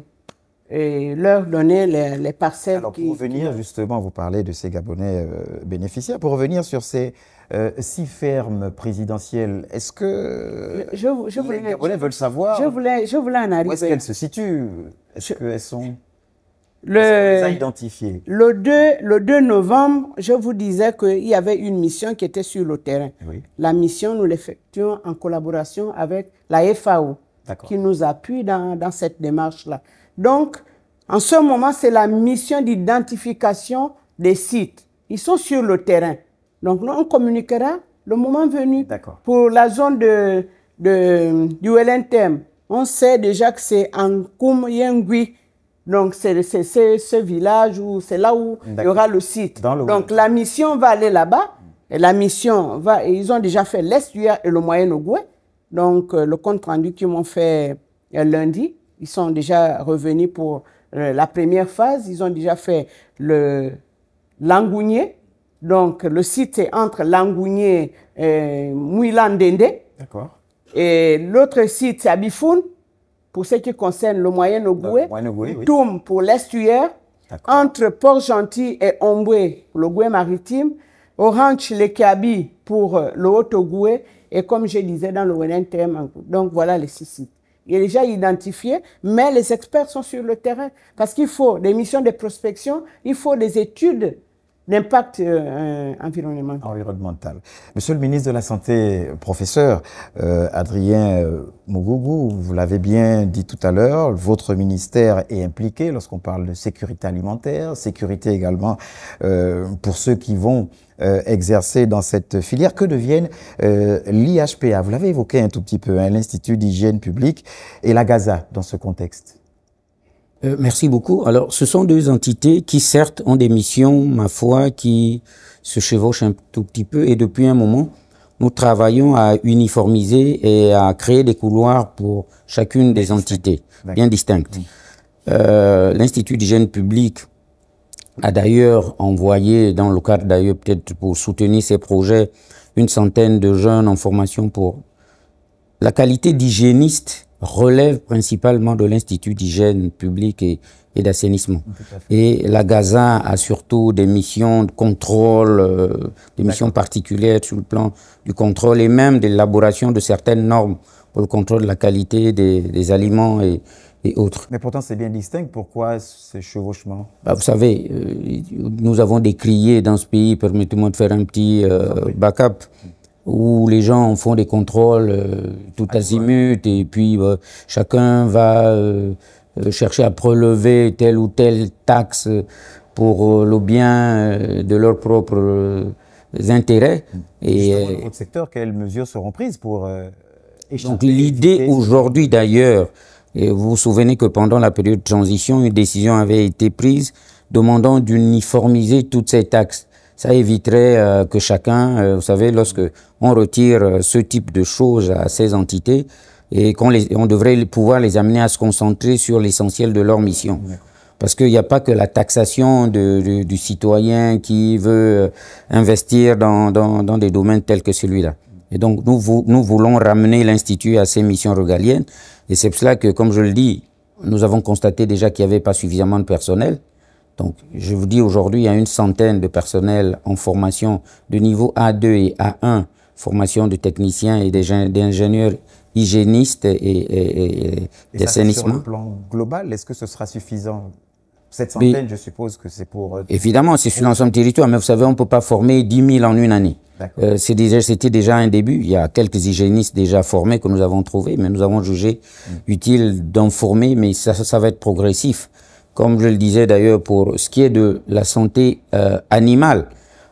leur donner les parcelles. Alors pour revenir justement, vous parlez de ces Gabonais bénéficiaires, pour revenir sur ces 6 fermes présidentielles, est-ce que les Gabonais veulent savoir je voulais en arriver. Où est-ce qu'elles se situent? Est-ce qu'elles sont identifiées? Le 2 novembre, je vous disais qu'il y avait une mission qui était sur le terrain. Oui. La mission, nous l'effectuons en collaboration avec la FAO, qui nous appuie dans cette démarche-là. Donc, en ce moment, c'est la mission d'identification des sites. Ils sont sur le terrain. Donc, nous, on communiquera le moment venu. Pour la zone du Wellington, on sait déjà que c'est en Koum-Yengui. Donc, c'est ce village où c'est là où il y aura le site. Donc, la mission va aller là-bas. Et la mission ils ont déjà fait l'estuaire et le Moyen-Ogooué. Donc, le compte rendu qu'ils m'ont fait lundi, ils sont déjà revenus pour la première phase. Ils ont déjà fait l'Angounié. Donc, le site est entre l'Angounié et Mouilandende. D'accord. Et l'autre site, c'est Abifoun, pour ce qui concerne le Moyen-Ogooué. Oui. Toum pour l'estuaire. entre Port-Gentil et Omboué, le Goué maritime, Orange, les Kaby pour le Haut-Ogoué, et comme je disais dans le WNTM. Donc voilà les 6 sites. Il est déjà identifié, mais les experts sont sur le terrain parce qu'il faut des missions de prospection, il faut des études d'impact environnemental. Monsieur le ministre de la Santé, professeur Adrien Mougougu, vous l'avez bien dit tout à l'heure, votre ministère est impliqué lorsqu'on parle de sécurité alimentaire, sécurité également pour ceux qui vont exercer dans cette filière. Que deviennent l'IHPA, vous l'avez évoqué un tout petit peu, hein, l'Institut d'hygiène publique, et la GAZA dans ce contexte? Merci beaucoup. Alors, ce sont deux entités qui, certes, ont des missions, ma foi, qui se chevauchent un tout petit peu. Et depuis un moment, nous travaillons à uniformiser et à créer des couloirs pour chacune des entités, bien distinctes. L'Institut d'hygiène publique a d'ailleurs envoyé, dans le cadre d'ailleurs peut-être pour soutenir ces projets, une centaine de jeunes en formation pour la qualité d'hygiéniste relève principalement de l'Institut d'hygiène publique et d'assainissement. Et la GAZA a surtout des missions de contrôle, des missions particulières sur le plan du contrôle et même de l'élaboration de certaines normes pour le contrôle de la qualité des aliments et autres. Mais pourtant, c'est bien distinct. Pourquoi ce chevauchement? Vous savez, nous avons décrié dans ce pays, permettez-moi de faire un petit backup, où les gens font des contrôles tout azimut et puis chacun va chercher à prélever telle ou telle taxe pour le bien de leurs propres intérêts. Et dans votre secteur, quelles mesures seront prises pour échapper? Donc l'idée aujourd'hui d'ailleurs, et vous vous souvenez que pendant la période de transition, une décision avait été prise demandant d'uniformiser toutes ces taxes. Ça éviterait que chacun, vous savez, lorsque on retire ce type de choses à ces entités, et on devrait pouvoir les amener à se concentrer sur l'essentiel de leur mission. Parce qu'il n'y a pas que la taxation du citoyen qui veut investir dans des domaines tels que celui-là. Et donc, nous voulons ramener l'Institut à ses missions régaliennes. Et c'est pour cela que, comme je le dis, nous avons constaté déjà qu'il n'y avait pas suffisamment de personnel. Donc, je vous dis aujourd'hui, il y a une centaine de personnels en formation de niveau A2 et A1, formation de techniciens et d'ingénieurs hygiénistes et d'assainissement. Sur le plan global, est-ce que ce sera suffisant? Cette centaine, je suppose que c'est pour... Évidemment, c'est sur l'ensemble du territoire, mais vous savez, on ne peut pas former 10 000 en une année. C'était déjà un début. Il y a quelques hygiénistes déjà formés que nous avons trouvés, mais nous avons jugé utile d'en former, mais ça va être progressif. Comme je le disais d'ailleurs, pour ce qui est de la santé animale,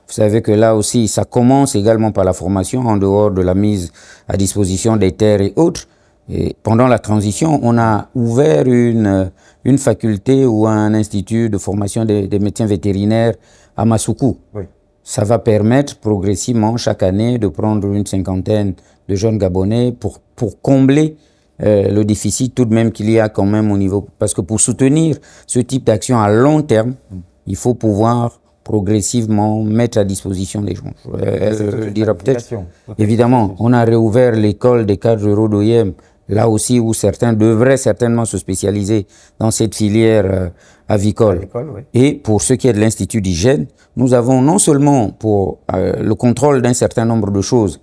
vous savez que là aussi, ça commence également par la formation, en dehors de la mise à disposition des terres et autres. Et pendant la transition, on a ouvert une faculté ou un institut de formation des médecins vétérinaires à Massoukou. Ça va permettre progressivement, chaque année, de prendre une cinquantaine de jeunes Gabonais pour combler le déficit tout de même qu'il y a quand même au niveau... Parce que pour soutenir ce type d'action à long terme, il faut pouvoir progressivement mettre à disposition des gens. Je dirais peut-être, évidemment, on a réouvert l'école des cadres ruraux d'OIM, là aussi où certains devraient certainement se spécialiser dans cette filière avicole. Et pour ce qui est de l'Institut d'hygiène, nous avons non seulement pour le contrôle d'un certain nombre de choses,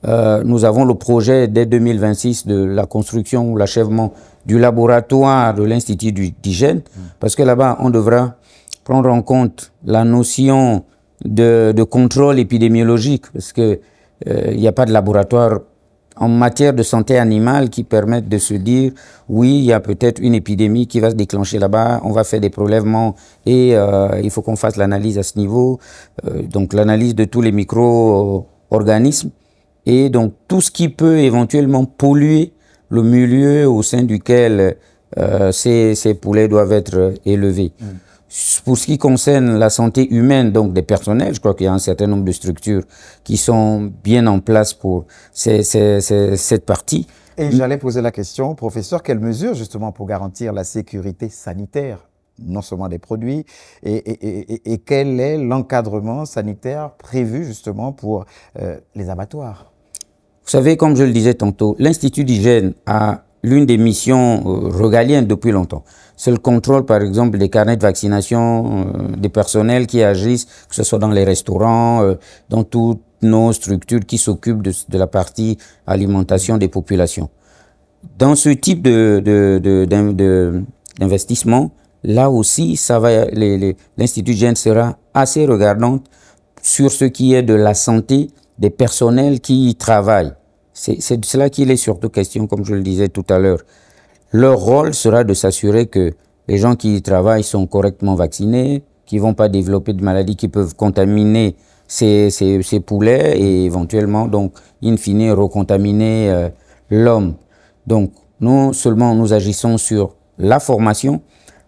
nous avons le projet dès 2026 de la construction ou l'achèvement du laboratoire de l'Institut d'hygiène, parce que là-bas, on devra prendre en compte la notion de contrôle épidémiologique, parce que il n'y a pas de laboratoire en matière de santé animale qui permettent de se dire oui, il y a peut-être une épidémie qui va se déclencher là-bas, on va faire des prélèvements et il faut qu'on fasse l'analyse à ce niveau, donc l'analyse de tous les micro-organismes et donc tout ce qui peut éventuellement polluer le milieu au sein duquel ces poulets doivent être élevés. Pour ce qui concerne la santé humaine, donc des personnels, je crois qu'il y a un certain nombre de structures qui sont bien en place pour cette partie. Et j'allais poser la question, professeur, quelles mesures justement pour garantir la sécurité sanitaire, non seulement des produits, et quel est l'encadrement sanitaire prévu justement pour les abattoirs? Vous savez, comme je le disais tantôt, l'Institut d'hygiène a l'une des missions régaliennes depuis longtemps. C'est le contrôle, par exemple, des carnets de vaccination des personnels qui agissent, que ce soit dans les restaurants, dans toutes nos structures qui s'occupent de la partie alimentation des populations. Dans ce type d'investissement, là aussi, l'Institut Gène sera assez regardante sur ce qui est de la santé des personnels qui y travaillent. C'est de cela qu'il est surtout question, comme je le disais tout à l'heure. Leur rôle sera de s'assurer que les gens qui y travaillent sont correctement vaccinés, qu'ils ne vont pas développer de maladies qui peuvent contaminer ces poulets et éventuellement, donc, in fine, recontaminer l'homme. Donc, non seulement nous agissons sur la formation,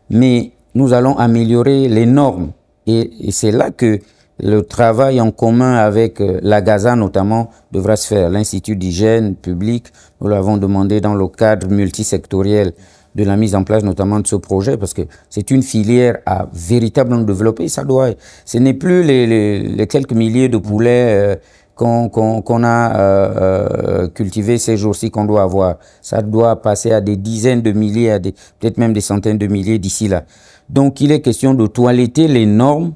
mais nous allons améliorer les normes. Et c'est là que le travail en commun avec l'AGASA notamment devra se faire. L'Institut d'hygiène publique, nous l'avons demandé dans le cadre multisectoriel de la mise en place notamment de ce projet, parce que c'est une filière à véritablement développer. Ce n'est plus les quelques milliers de poulets qu'on a cultivés ces jours-ci qu'on doit avoir. Ça doit passer à des dizaines de milliers, peut-être même des centaines de milliers d'ici là. Donc il est question de toiletter les normes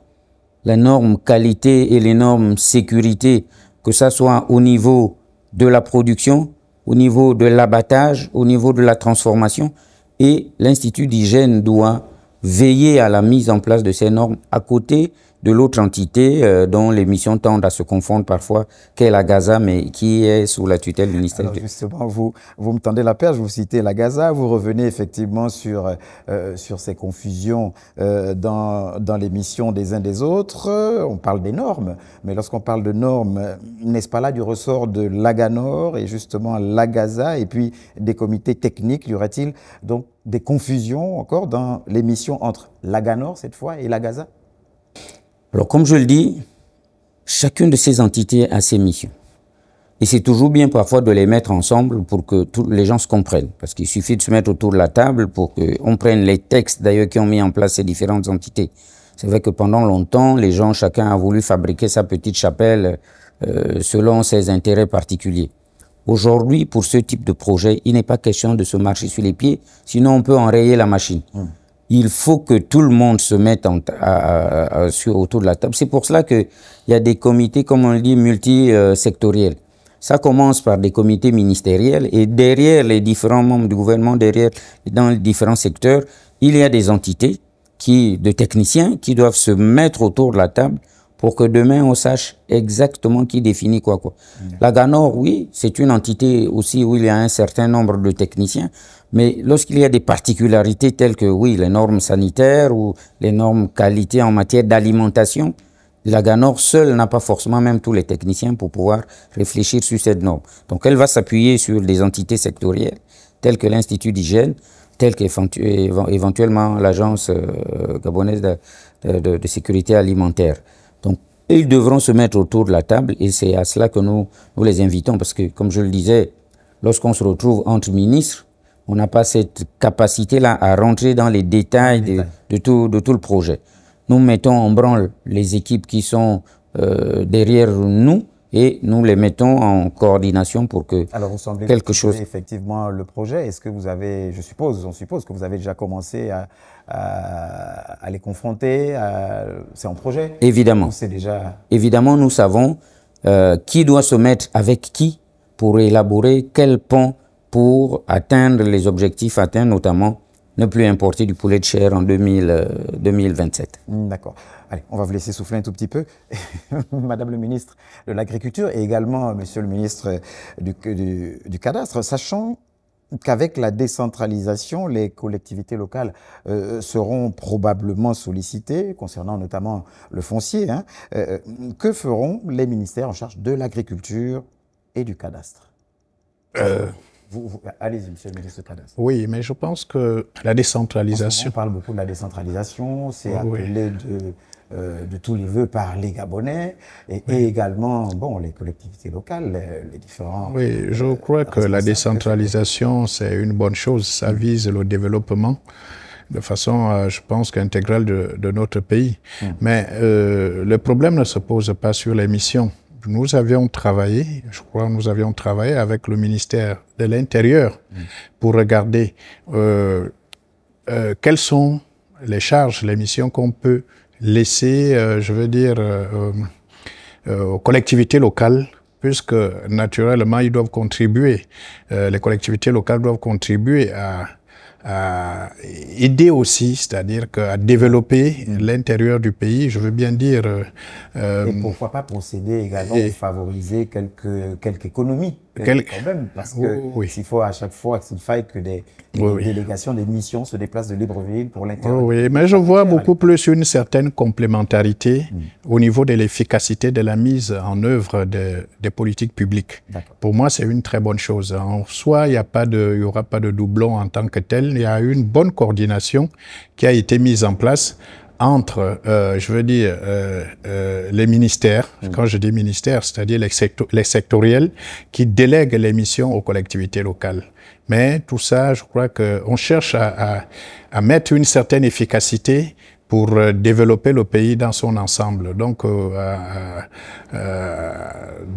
qualité et les normes sécurité, que ça soit au niveau de la production, au niveau de l'abattage, au niveau de la transformation. Et l'Institut d'hygiène doit veiller à la mise en place de ces normes à côté de l'autre entité dont les missions tendent à se confondre parfois, qu'est l'AGASA, mais qui est sous la tutelle du ministère. Alors justement, vous me tendez la perche, vous citez l'AGASA, vous revenez effectivement sur ces confusions dans les missions des uns des autres. On parle des normes, mais lorsqu'on parle de normes, n'est-ce pas là du ressort de l'AGANOR et justement l'AGASA et puis des comités techniques? Y aurait-il donc des confusions encore dans les missions entre l'AGANOR cette fois et l'AGASA? Alors, comme je le dis, chacune de ces entités a ses missions. Et c'est toujours bien parfois de les mettre ensemble pour que tous les gens se comprennent. Parce qu'il suffit de se mettre autour de la table pour qu'on prenne les textes d'ailleurs qui ont mis en place ces différentes entités. C'est vrai que pendant longtemps, les gens, chacun a voulu fabriquer sa petite chapelle selon ses intérêts particuliers. Aujourd'hui, pour ce type de projet, il n'est pas question de se marcher sur les pieds, sinon on peut enrayer la machine. Il faut que tout le monde se mette autour de la table. C'est pour cela qu'il y a des comités, comme on le dit, multisectoriels. Ça commence par des comités ministériels et derrière les différents membres du gouvernement, dans les différents secteurs, il y a des entités, de techniciens qui doivent se mettre autour de la table pour que demain on sache exactement qui définit quoi. L'AGANOR, oui, c'est une entité aussi où il y a un certain nombre de techniciens, mais lorsqu'il y a des particularités telles que, oui, les normes sanitaires ou les normes qualité en matière d'alimentation, l'AGANOR seule n'a pas forcément même tous les techniciens pour pouvoir réfléchir sur cette norme. Donc elle va s'appuyer sur des entités sectorielles telles que l'Institut d'hygiène, telles qu'éventuellement l'Agence gabonaise de sécurité alimentaire. Donc ils devront se mettre autour de la table et c'est à cela que nous les invitons parce que, comme je le disais, lorsqu'on se retrouve entre ministres, on n'a pas cette capacité-là à rentrer dans les détails de tout le projet. Nous mettons en branle les équipes qui sont derrière nous et nous les mettons en coordination pour que Alors vous semblez quelque chose... effectivement on suppose que vous avez déjà commencé à les confronter, c'est en projet? Évidemment. C'est déjà... Évidemment, nous savons qui doit se mettre avec qui pour élaborer quel pont pour atteindre les objectifs atteints, notamment ne plus importer du poulet de chair en 2027. D'accord. Allez, on va vous laisser souffler un tout petit peu. Madame le ministre de l'Agriculture et également Monsieur le ministre du Cadastre, sachant qu'avec la décentralisation, les collectivités locales seront probablement sollicitées, concernant notamment le foncier. Que feront les ministères en charge de l'Agriculture et du Cadastre? Allez-y, Monsieur le ministre du Cadastre. Oui, mais je pense que la décentralisation... On parle beaucoup de la décentralisation, c'est appelé de tous les vœux par les Gabonais et également les collectivités locales, les différents... Oui, je crois que la décentralisation, c'est une bonne chose. Ça vise le développement de façon, je pense, intégrale de notre pays. Mais le problème ne se pose pas sur les missions. nous avions travaillé, je crois nous avions travaillé avec le ministère de l'Intérieur pour regarder quelles sont les charges, les missions qu'on peut laisser, je veux dire, aux collectivités locales, puisque naturellement ils doivent contribuer, les collectivités locales doivent contribuer à aider aussi, c'est-à-dire à développer l'intérieur du pays, je veux bien dire. Et pourquoi pas procéder également à favoriser quelques économies, quand même, parce que s'il faut à chaque fois qu'il faille que des délégations, des missions se déplacent de Libreville pour l'intérieur. Oui, mais je vois beaucoup plus une certaine complémentarité au niveau de l'efficacité de la mise en œuvre des politiques publiques. Pour moi, c'est une très bonne chose. En soi, il n'y aura pas de doublon en tant que tel. Il y a une bonne coordination qui a été mise en place entre, je veux dire, les ministères, quand je dis ministères, c'est-à-dire les sectoriels, qui délèguent les missions aux collectivités locales. Mais tout ça, je crois qu'on cherche à mettre une certaine efficacité pour développer le pays dans son ensemble. Donc,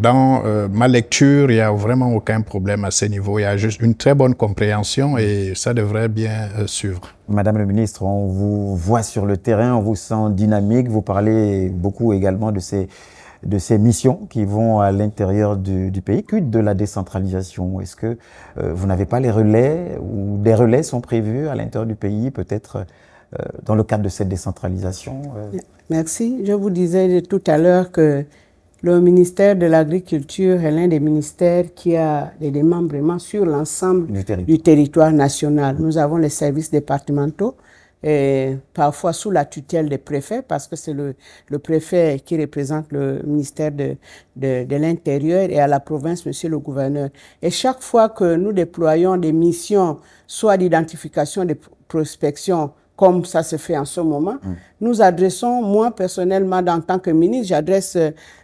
dans ma lecture, il n'y a vraiment aucun problème à ce niveau. Il y a juste une très bonne compréhension et ça devrait bien suivre. Madame le ministre, on vous voit sur le terrain, on vous sent dynamique. Vous parlez beaucoup également de ces missions qui vont à l'intérieur du pays. Quid de la décentralisation? Est-ce que vous n'avez pas les relais ou des relais sont prévus à l'intérieur du pays, peut-être dans le cadre de cette décentralisation? Merci. Je vous disais tout à l'heure que le ministère de l'Agriculture est l'un des ministères qui a des démembrements sur l'ensemble du territoire national. Nous avons les services départementaux, et parfois sous la tutelle des préfets, parce que c'est le préfet qui représente le ministère de l'Intérieur, et à la province, monsieur le gouverneur. Et chaque fois que nous déployons des missions, soit d'identification, de prospection, comme ça se fait en ce moment, nous adressons, moi personnellement, en tant que ministre, j'adresse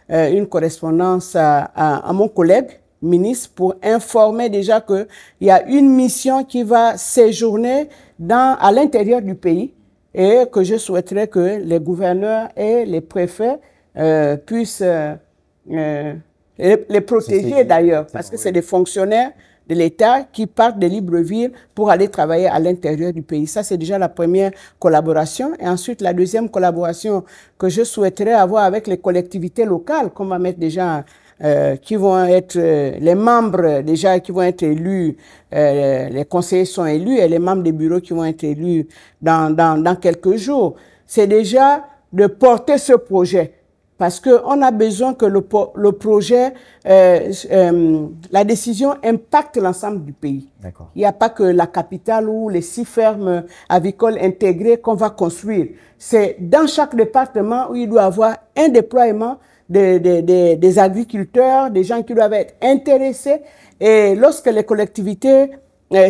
une correspondance à mon collègue ministre pour informer déjà qu'il y a une mission qui va séjourner à l'intérieur du pays et que je souhaiterais que les gouverneurs et les préfets puissent les protéger d'ailleurs, parce que c'est des fonctionnaires de l'État qui partent de Libreville pour aller travailler à l'intérieur du pays. Ça, c'est déjà la première collaboration. Et ensuite, la deuxième collaboration que je souhaiterais avoir avec les collectivités locales, qu'on va mettre déjà, qui vont être les membres déjà qui vont être élus, les conseillers sont élus et les membres des bureaux qui vont être élus dans quelques jours. C'est déjà de porter ce projet. Parce qu'on a besoin que le projet, la décision impacte l'ensemble du pays. Il n'y a pas que la capitale ou les 6 fermes avicoles intégrées qu'on va construire. C'est dans chaque département où il doit y avoir un déploiement des agriculteurs, des gens qui doivent être intéressés. Et lorsque les collectivités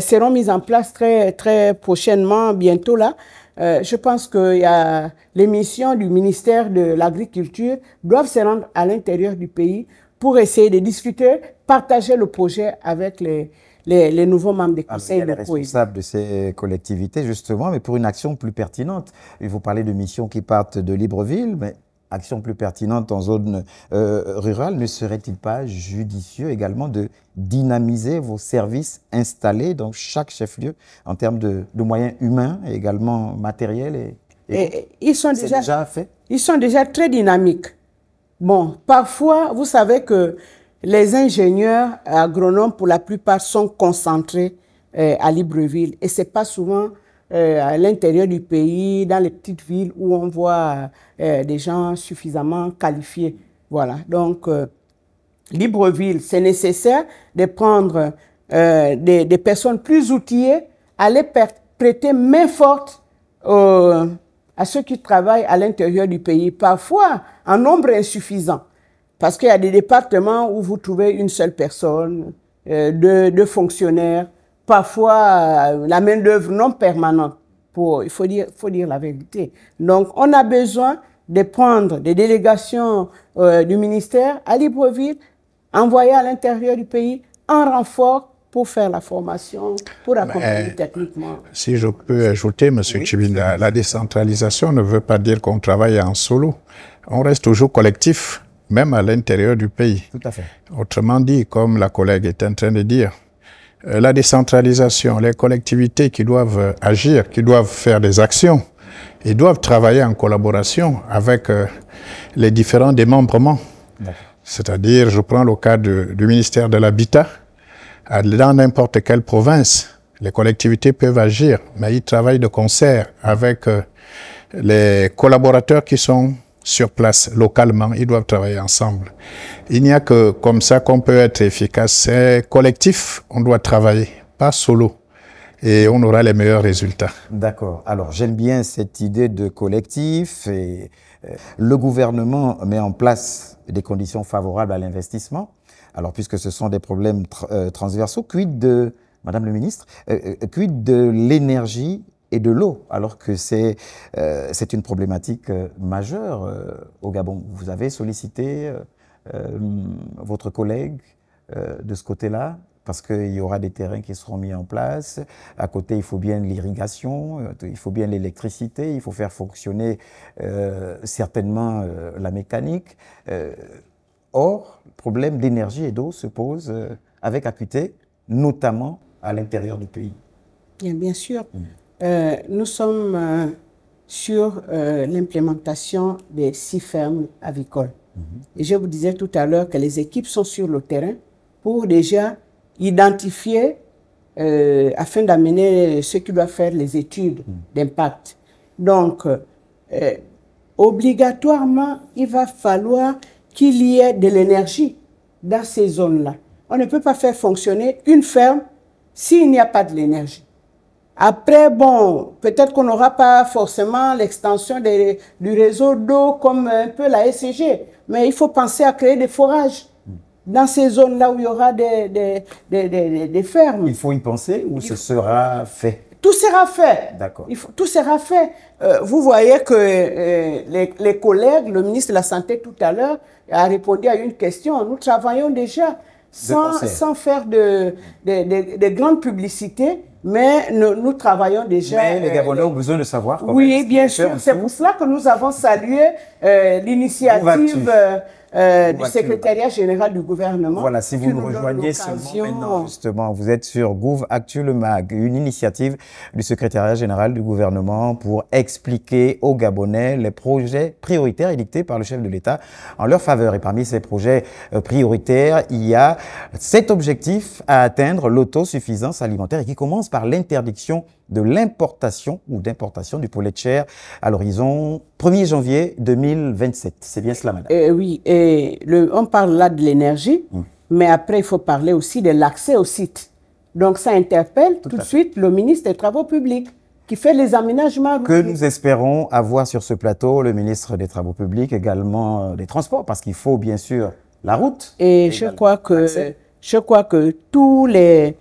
seront mises en place très prochainement, bientôt là, je pense que les missions du ministère de l'Agriculture doivent se rendre à l'intérieur du pays pour essayer de discuter, partager le projet avec les nouveaux membres des conseils locaux. Les responsables de ces collectivités, justement, mais pour une action plus pertinente. Vous parlez de missions qui partent de Libreville, mais action plus pertinente en zone rurale, ne serait-il pas judicieux également de dynamiser vos services installés dans chaque chef-lieu en termes de moyens humains et également matériels et ils sont déjà fait? Ils sont déjà très dynamiques. Bon, parfois, vous savez que les ingénieurs agronomes, pour la plupart, sont concentrés à Libreville. Et ce n'est pas souvent à l'intérieur du pays, dans les petites villes où on voit des gens suffisamment qualifiés. Voilà. Donc, Libreville, c'est nécessaire de prendre des personnes plus outillées, à les prêter main forte à ceux qui travaillent à l'intérieur du pays, parfois en nombre insuffisant. Parce qu'il y a des départements où vous trouvez une seule personne, deux fonctionnaires, parfois la main-d'œuvre non permanente. Il faut dire la vérité. Donc, on a besoin de prendre des délégations du ministère à Libreville, envoyer à l'intérieur du pays en renfort pour faire la formation, pour accompagner techniquement. Si je peux ajouter, M. Chibinda, la décentralisation ne veut pas dire qu'on travaille en solo. On reste toujours collectif. même à l'intérieur du pays. Tout à fait. Autrement dit, comme la collègue est en train de dire, la décentralisation, les collectivités qui doivent agir, qui doivent faire des actions, ils doivent travailler en collaboration avec les différents démembrements. C'est-à-dire, je prends le cas du ministère de l'Habitat. Dans n'importe quelle province, les collectivités peuvent agir, mais ils travaillent de concert avec les collaborateurs qui sont sur place localement. Ils doivent travailler ensemble. Il n'y a que comme ça qu'on peut être efficace. C'est collectif, on doit travailler, pas solo. Et on aura les meilleurs résultats. D'accord. Alors, j'aime bien cette idée de collectif. Et, le gouvernement met en place des conditions favorables à l'investissement. Alors, puisque ce sont des problèmes transversaux, quid de, Madame le ministre, quid de l'énergie et de l'eau, alors que c'est une problématique majeure au Gabon. Vous avez sollicité votre collègue de ce côté-là, parce qu'il y aura des terrains qui seront mis en place. À côté, il faut bien l'irrigation, il faut bien l'électricité, il faut faire fonctionner certainement la mécanique. Or, le problème d'énergie et d'eau se pose avec acuité, notamment à l'intérieur du pays. Bien sûr. Nous sommes sur l'implémentation des 6 fermes avicoles. Et je vous disais tout à l'heure que les équipes sont sur le terrain pour déjà identifier, afin d'amener ceux qui doivent faire les études d'impact. Donc, obligatoirement, il va falloir qu'il y ait de l'énergie dans ces zones-là. On ne peut pas faire fonctionner une ferme s'il n'y a pas de l'énergie. Après, bon, peut-être qu'on n'aura pas forcément l'extension du réseau d'eau comme un peu la SCG, mais il faut penser à créer des forages dans ces zones-là où il y aura des fermes. Il faut y penser ou ce sera fait? Tout sera fait. D'accord. Tout sera fait. Vous voyez que les collègues, le ministre de la Santé tout à l'heure a répondu à une question. Nous travaillons déjà sans faire de grandes publicités, mais nous travaillons déjà. Mais les Gabonais ont besoin de savoir. Oui, bien sûr. C'est pour cela que nous avons salué l'initiative du secrétariat général du gouvernement. Voilà, si vous nous rejoignez seulement maintenant, justement, vous êtes sur Gouv Actu le Mag, une initiative du secrétariat général du gouvernement pour expliquer aux Gabonais les projets prioritaires édictés par le chef de l'État en leur faveur. Et parmi ces projets prioritaires, il y a 7 objectifs à atteindre l'autosuffisance alimentaire et qui commence par l'interdiction de l'importation ou d'importation du poulet de chair à l'horizon 1er janvier 2027. C'est bien cela, madame? Oui, et on parle là de l'énergie, mais après, il faut parler aussi de l'accès au site. Donc, ça interpelle tout de suite le ministre des Travaux publics qui fait les aménagements. Que nous espérons avoir sur ce plateau le ministre des Travaux publics, également des Transports, parce qu'il faut bien sûr la route. Et je crois que tous les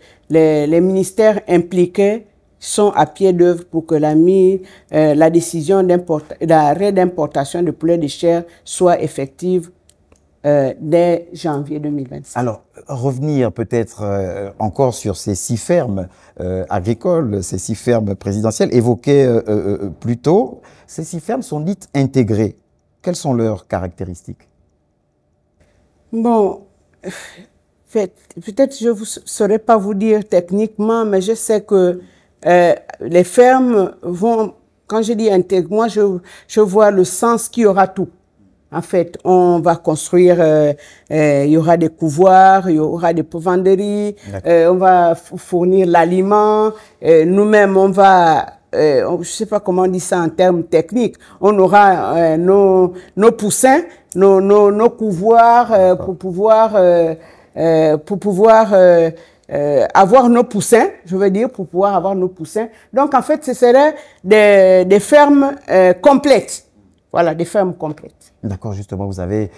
ministères impliqués sont à pied d'œuvre pour que la décision d'arrêt d'importation de poulet de chair soit effective dès janvier 2025. Alors, revenir peut-être encore sur ces 6 fermes agricoles, ces 6 fermes présidentielles évoquées plus tôt. Ces 6 fermes sont dites intégrées. Quelles sont leurs caractéristiques? Bon, peut-être je ne saurais pas vous dire techniquement, mais je sais que les fermes vont, quand je dis intègre, moi je vois le sens qu'il y aura tout. En fait, on va construire, il y aura des couvoirs, il y aura des pendenderies, on va fournir l'aliment, nous-mêmes on va, je ne sais pas comment on dit ça en termes techniques, on aura nos poussins, nos couvoirs pour pouvoir avoir nos poussins, je veux dire, pour pouvoir avoir nos poussins. Donc, en fait, ce serait des fermes complètes. Voilà, des fermes complètes. D'accord, justement, vous avez,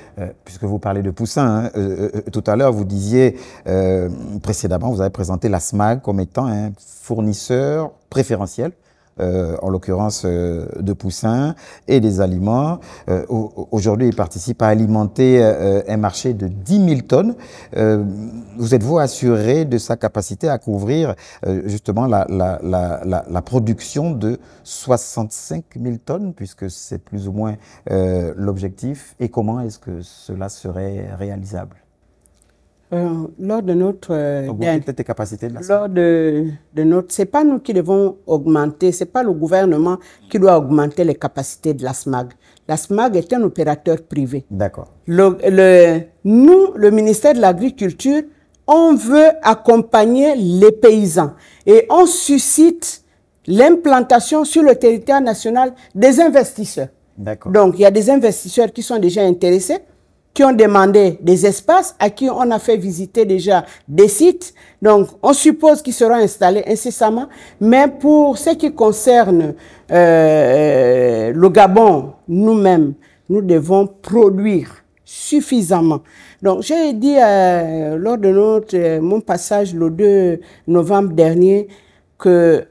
puisque vous parlez de poussins, tout à l'heure, vous disiez, précédemment, vous avez présenté la SMAG comme étant un fournisseur préférentiel en l'occurrence de poussins et des aliments. Aujourd'hui, il participe à alimenter un marché de 10 000 tonnes. Vous êtes-vous assuré de sa capacité à couvrir justement la production de 65 000 tonnes, puisque c'est plus ou moins l'objectif, et comment est-ce que cela serait réalisable? Lors de notre tes capacités de la lors de notre, c'est pas nous qui devons augmenter, c'est pas le gouvernement qui doit augmenter les capacités de la SMAG. La SMAG est un opérateur privé. D'accord. Nous, le ministère de l'Agriculture, on veut accompagner les paysans et on suscite l'implantation sur le territoire national des investisseurs. D'accord. Donc, il y a des investisseurs qui sont déjà intéressés, qui ont demandé des espaces, à qui on a fait visiter déjà des sites. Donc, on suppose qu'ils seront installés incessamment. Mais pour ce qui concerne le Gabon, nous-mêmes, nous devons produire suffisamment. Donc, j'ai dit lors de mon passage le 2 novembre dernier que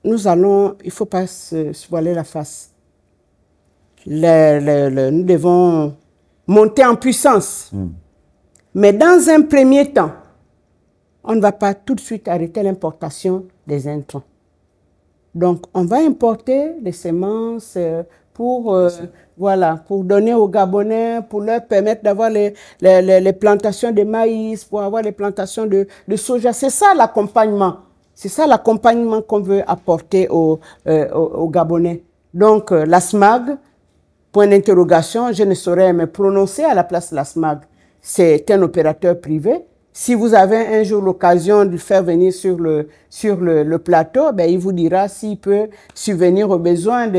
nous allons, il ne faut pas se voiler la face. Nous devons monter en puissance. Mais dans un premier temps, on ne va pas tout de suite arrêter l'importation des intrants. Donc, on va importer les semences pour donner aux Gabonais, pour leur permettre d'avoir les plantations de maïs, pour avoir les plantations de soja. C'est ça l'accompagnement. C'est ça l'accompagnement qu'on veut apporter aux Gabonais. Donc, la SMAG, point d'interrogation, je ne saurais me prononcer à la place de la SMAG. C'est un opérateur privé. Si vous avez un jour l'occasion de le faire venir sur le plateau, ben, il vous dira s'il peut subvenir aux besoins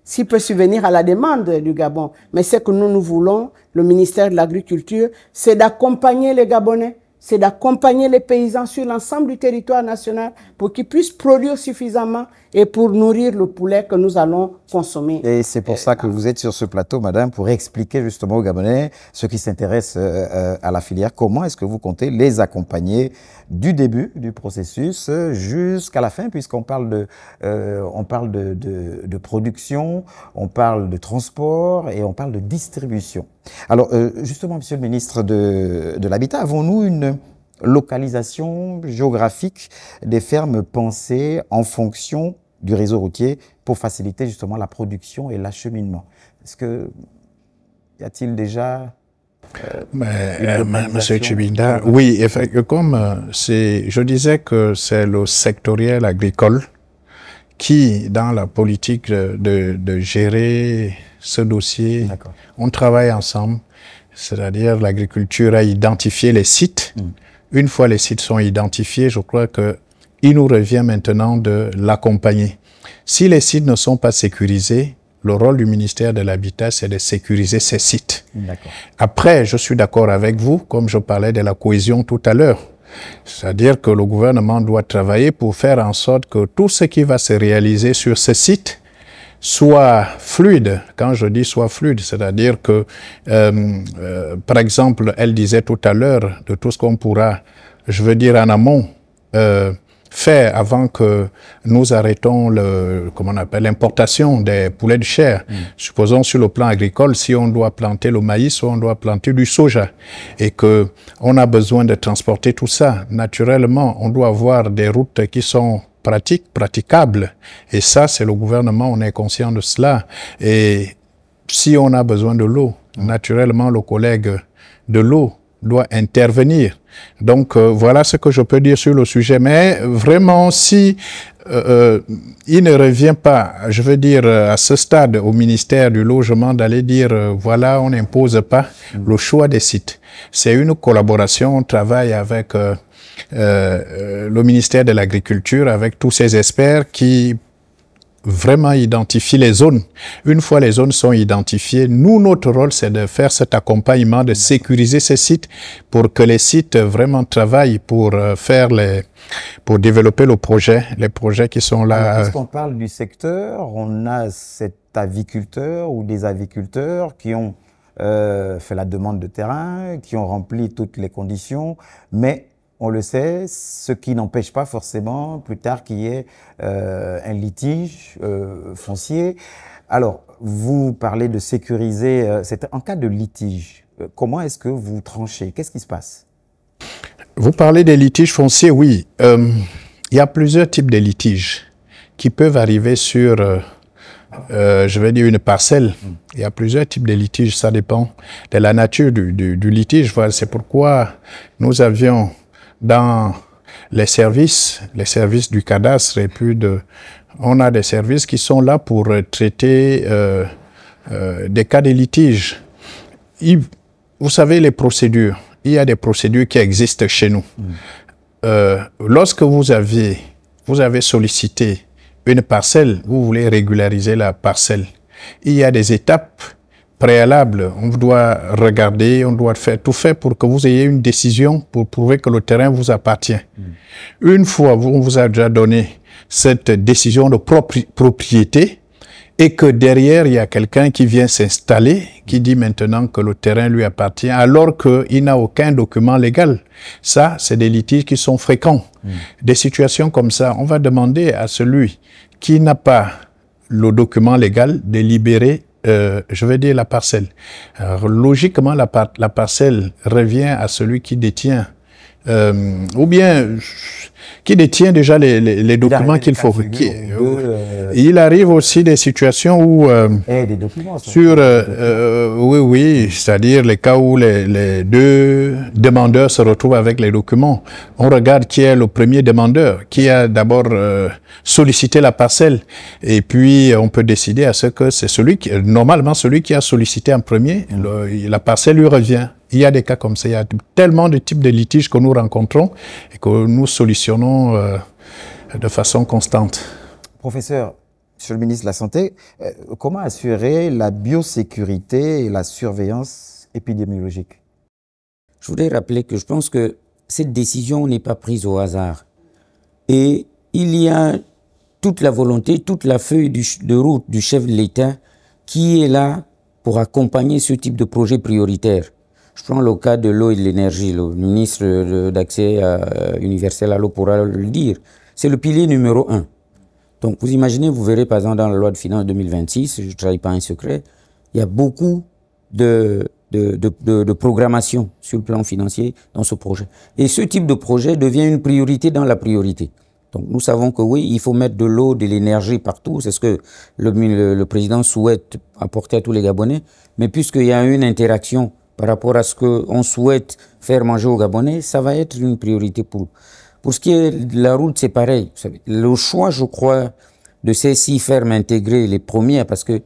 s'il peut subvenir à la demande du Gabon. Mais ce que nous voulons, le ministère de l'Agriculture, c'est d'accompagner les Gabonais, c'est d'accompagner les paysans sur l'ensemble du territoire national pour qu'ils puissent produire suffisamment et pour nourrir le poulet que nous allons consommer. Et c'est pour ça que vous êtes sur ce plateau, madame, pour expliquer justement aux Gabonais, ceux qui s'intéressent à la filière, comment est-ce que vous comptez les accompagner du début du processus jusqu'à la fin, puisqu'on parle de production, on parle de transport et on parle de distribution. Alors, justement, monsieur le ministre de l'Habitat, avons-nous une localisation géographique des fermes pensées en fonction du réseau routier pour faciliter justement la production et l'acheminement? Est-ce que y a-t-il déjà Monsieur Tchibinda, oui, comme je disais que c'est le sectoriel agricole qui, dans la politique de gérer ce dossier, on travaille ensemble, c'est-à-dire l'agriculture a identifié les sites. Une fois les sites sont identifiés, je crois qu'il nous revient maintenant de l'accompagner. Si les sites ne sont pas sécurisés, le rôle du ministère de l'Habitat, c'est de sécuriser ces sites. Après, je suis d'accord avec vous, comme je parlais de la cohésion tout à l'heure. C'est-à-dire que le gouvernement doit travailler pour faire en sorte que tout ce qui va se réaliser sur ce site soit fluide. Quand je dis soit fluide, c'est-à-dire que, par exemple, elle disait tout à l'heure de tout ce qu'on pourra, je veux dire en amont, faire avant que nous arrêtons l'importation des poulets de chair. Supposons sur le plan agricole, si on doit planter le maïs ou on doit planter du soja et que on a besoin de transporter tout ça, naturellement, on doit avoir des routes qui sont praticables. Et ça, c'est le gouvernement, on est conscient de cela. Et si on a besoin de l'eau, naturellement, le collègue de l'eau doit intervenir. Donc, voilà ce que je peux dire sur le sujet. Mais vraiment, si il ne revient pas, je veux dire, à ce stade, au ministère du Logement, d'aller dire, voilà, on n'impose pas le choix des sites. C'est une collaboration, on travaille avec le ministère de l'Agriculture, avec tous ces experts qui vraiment identifient les zones. Une fois les zones sont identifiées, nous, notre rôle, c'est de faire cet accompagnement, de sécuriser ces sites pour que les sites vraiment travaillent pour pour développer les projets qui sont là. Lorsqu'on parle du secteur, on a cet aviculteur ou des aviculteurs qui ont fait la demande de terrain, qui ont rempli toutes les conditions, mais on le sait, ce qui n'empêche pas forcément plus tard qu'il y ait un litige foncier. Alors, vous parlez de sécuriser, c'est en cas de litige, comment est-ce que vous tranchez? Qu'est-ce qui se passe? Vous parlez des litiges fonciers, oui. Il y a plusieurs types de litiges qui peuvent arriver sur, je vais dire, une parcelle. Il y a plusieurs types de litiges, ça dépend de la nature du litige. Voilà, c'est pourquoi nous avions dans les services du cadastre et puis on a des services qui sont là pour traiter des cas de litige. Vous savez, les procédures, il y a des procédures qui existent chez nous. Lorsque vous avez sollicité une parcelle, vous voulez régulariser la parcelle, il y a des étapes préalables. On doit regarder, on doit tout faire pour que vous ayez une décision pour prouver que le terrain vous appartient. Une fois on vous a déjà donné cette décision de propriété et que derrière il y a quelqu'un qui vient s'installer, qui dit maintenant que le terrain lui appartient alors qu'il n'a aucun document légal. Ça, c'est des litiges qui sont fréquents. Des situations comme ça, on va demander à celui qui n'a pas le document légal de libérer, je vais dire, la parcelle. Alors, logiquement, la parcelle revient à celui qui détient, ou bien qui détient déjà les documents qu'il faut. Il arrive aussi des situations où, des documents, oui, c'est-à-dire les cas où les deux demandeurs se retrouvent avec les documents. On regarde qui est le premier demandeur, qui a d'abord sollicité la parcelle, et puis on peut décider à ce que c'est normalement celui qui a sollicité en premier, la parcelle lui revient. Il y a des cas comme ça, il y a tellement de types de litiges que nous rencontrons et que nous solutionnons de façon constante. Professeur, Monsieur le ministre de la Santé, comment assurer la biosécurité et la surveillance épidémiologique? Je voudrais rappeler que je pense que cette décision n'est pas prise au hasard. Et il y a toute la volonté, toute la feuille de route du chef de l'État qui est là pour accompagner ce type de projet prioritaire. Je prends le cas de l'eau et de l'énergie. Le ministre d'accès universel à l'eau pourra le dire. C'est le pilier numéro 1. Donc vous imaginez, vous verrez par exemple dans la loi de finances 2026, je ne trahis pas un secret, il y a beaucoup de programmation sur le plan financier dans ce projet. Et ce type de projet devient une priorité dans la priorité. Donc nous savons que oui, il faut mettre de l'eau, de l'énergie partout, c'est ce que le président souhaite apporter à tous les Gabonais, mais puisqu'il y a une interaction par rapport à ce qu'on souhaite faire manger aux Gabonais, ça va être une priorité pour ce qui est de la route, c'est pareil. Vous savez, le choix, je crois, de ces 6 fermes intégrées, les premières, parce que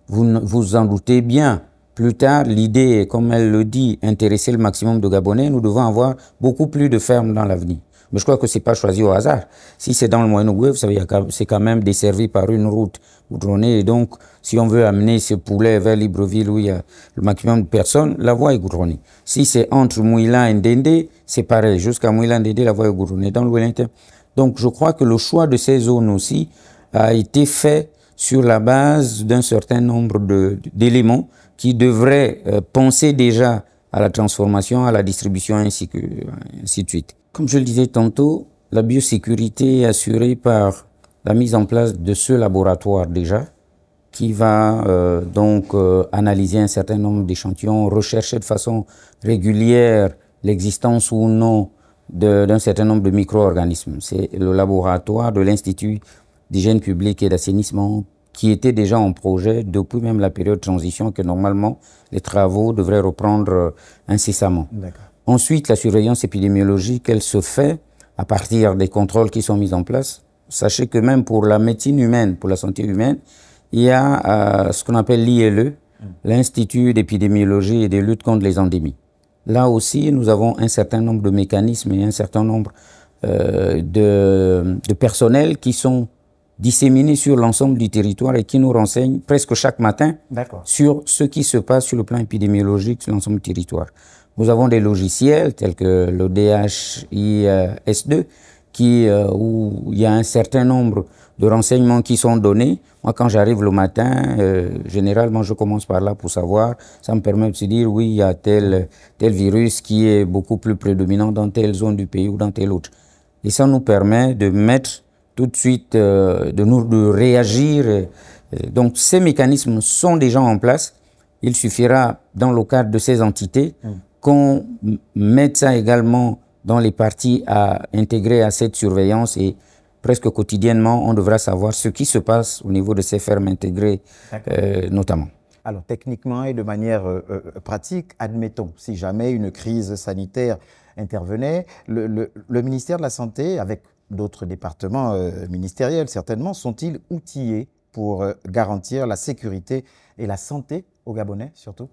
vous en doutez bien, plus tard, l'idée est, comme elle le dit, intéresser le maximum de Gabonais, nous devons avoir beaucoup plus de fermes dans l'avenir. Mais je crois que ce n'est pas choisi au hasard. Si c'est dans le Moyen-Ouest, vous savez, c'est quand même desservi par une route goudronnée. Et donc, si on veut amener ce poulet vers Libreville où il y a le maximum de personnes, la voie est goudronnée. Si c'est entre Mouila et Ndende, c'est pareil. Jusqu'à Mouila et Ndende, la voie est goudronnée. Dans le Wellington. Donc, je crois que le choix de ces zones aussi a été fait sur la base d'un certain nombre d'éléments qui devraient penser déjà à la transformation, à la distribution, ainsi de suite. Comme je le disais tantôt, la biosécurité est assurée par la mise en place de ce laboratoire déjà, qui va analyser un certain nombre d'échantillons, rechercher de façon régulière l'existence ou non d'un certain nombre de micro-organismes. C'est le laboratoire de l'Institut d'hygiène publique et d'assainissement qui était déjà en projet depuis même la période de transition, que normalement les travaux devraient reprendre incessamment. Ensuite, la surveillance épidémiologique, elle se fait à partir des contrôles qui sont mis en place. Sachez que même pour la médecine humaine, pour la santé humaine, il y a ce qu'on appelle l'ILE, l'Institut d'épidémiologie et de lutte contre les endémies. Là aussi, nous avons un certain nombre de mécanismes et un certain nombre de personnels qui sont disséminés sur l'ensemble du territoire et qui nous renseignent presque chaque matin sur ce qui se passe sur le plan épidémiologique sur l'ensemble du territoire. Nous avons des logiciels tels que le DHIS2 où il y a un certain nombre de renseignements qui sont donnés. Moi, quand j'arrive le matin, généralement, je commence par là pour savoir. Ça me permet de se dire, oui, il y a tel virus qui est beaucoup plus prédominant dans telle zone du pays ou dans telle autre. Et ça nous permet de mettre tout de suite, de réagir. Donc, ces mécanismes sont déjà en place. Il suffira, dans le cadre de ces entités, qu'on mette ça également dans les parties à intégrer à cette surveillance, et presque quotidiennement, on devra savoir ce qui se passe au niveau de ces fermes intégrées, notamment. Alors, techniquement et de manière pratique, admettons, si jamais une crise sanitaire intervenait, le ministère de la Santé, avec d'autres départements ministériels certainement, sont-ils outillés pour garantir la sécurité et la santé aux Gabonais surtout?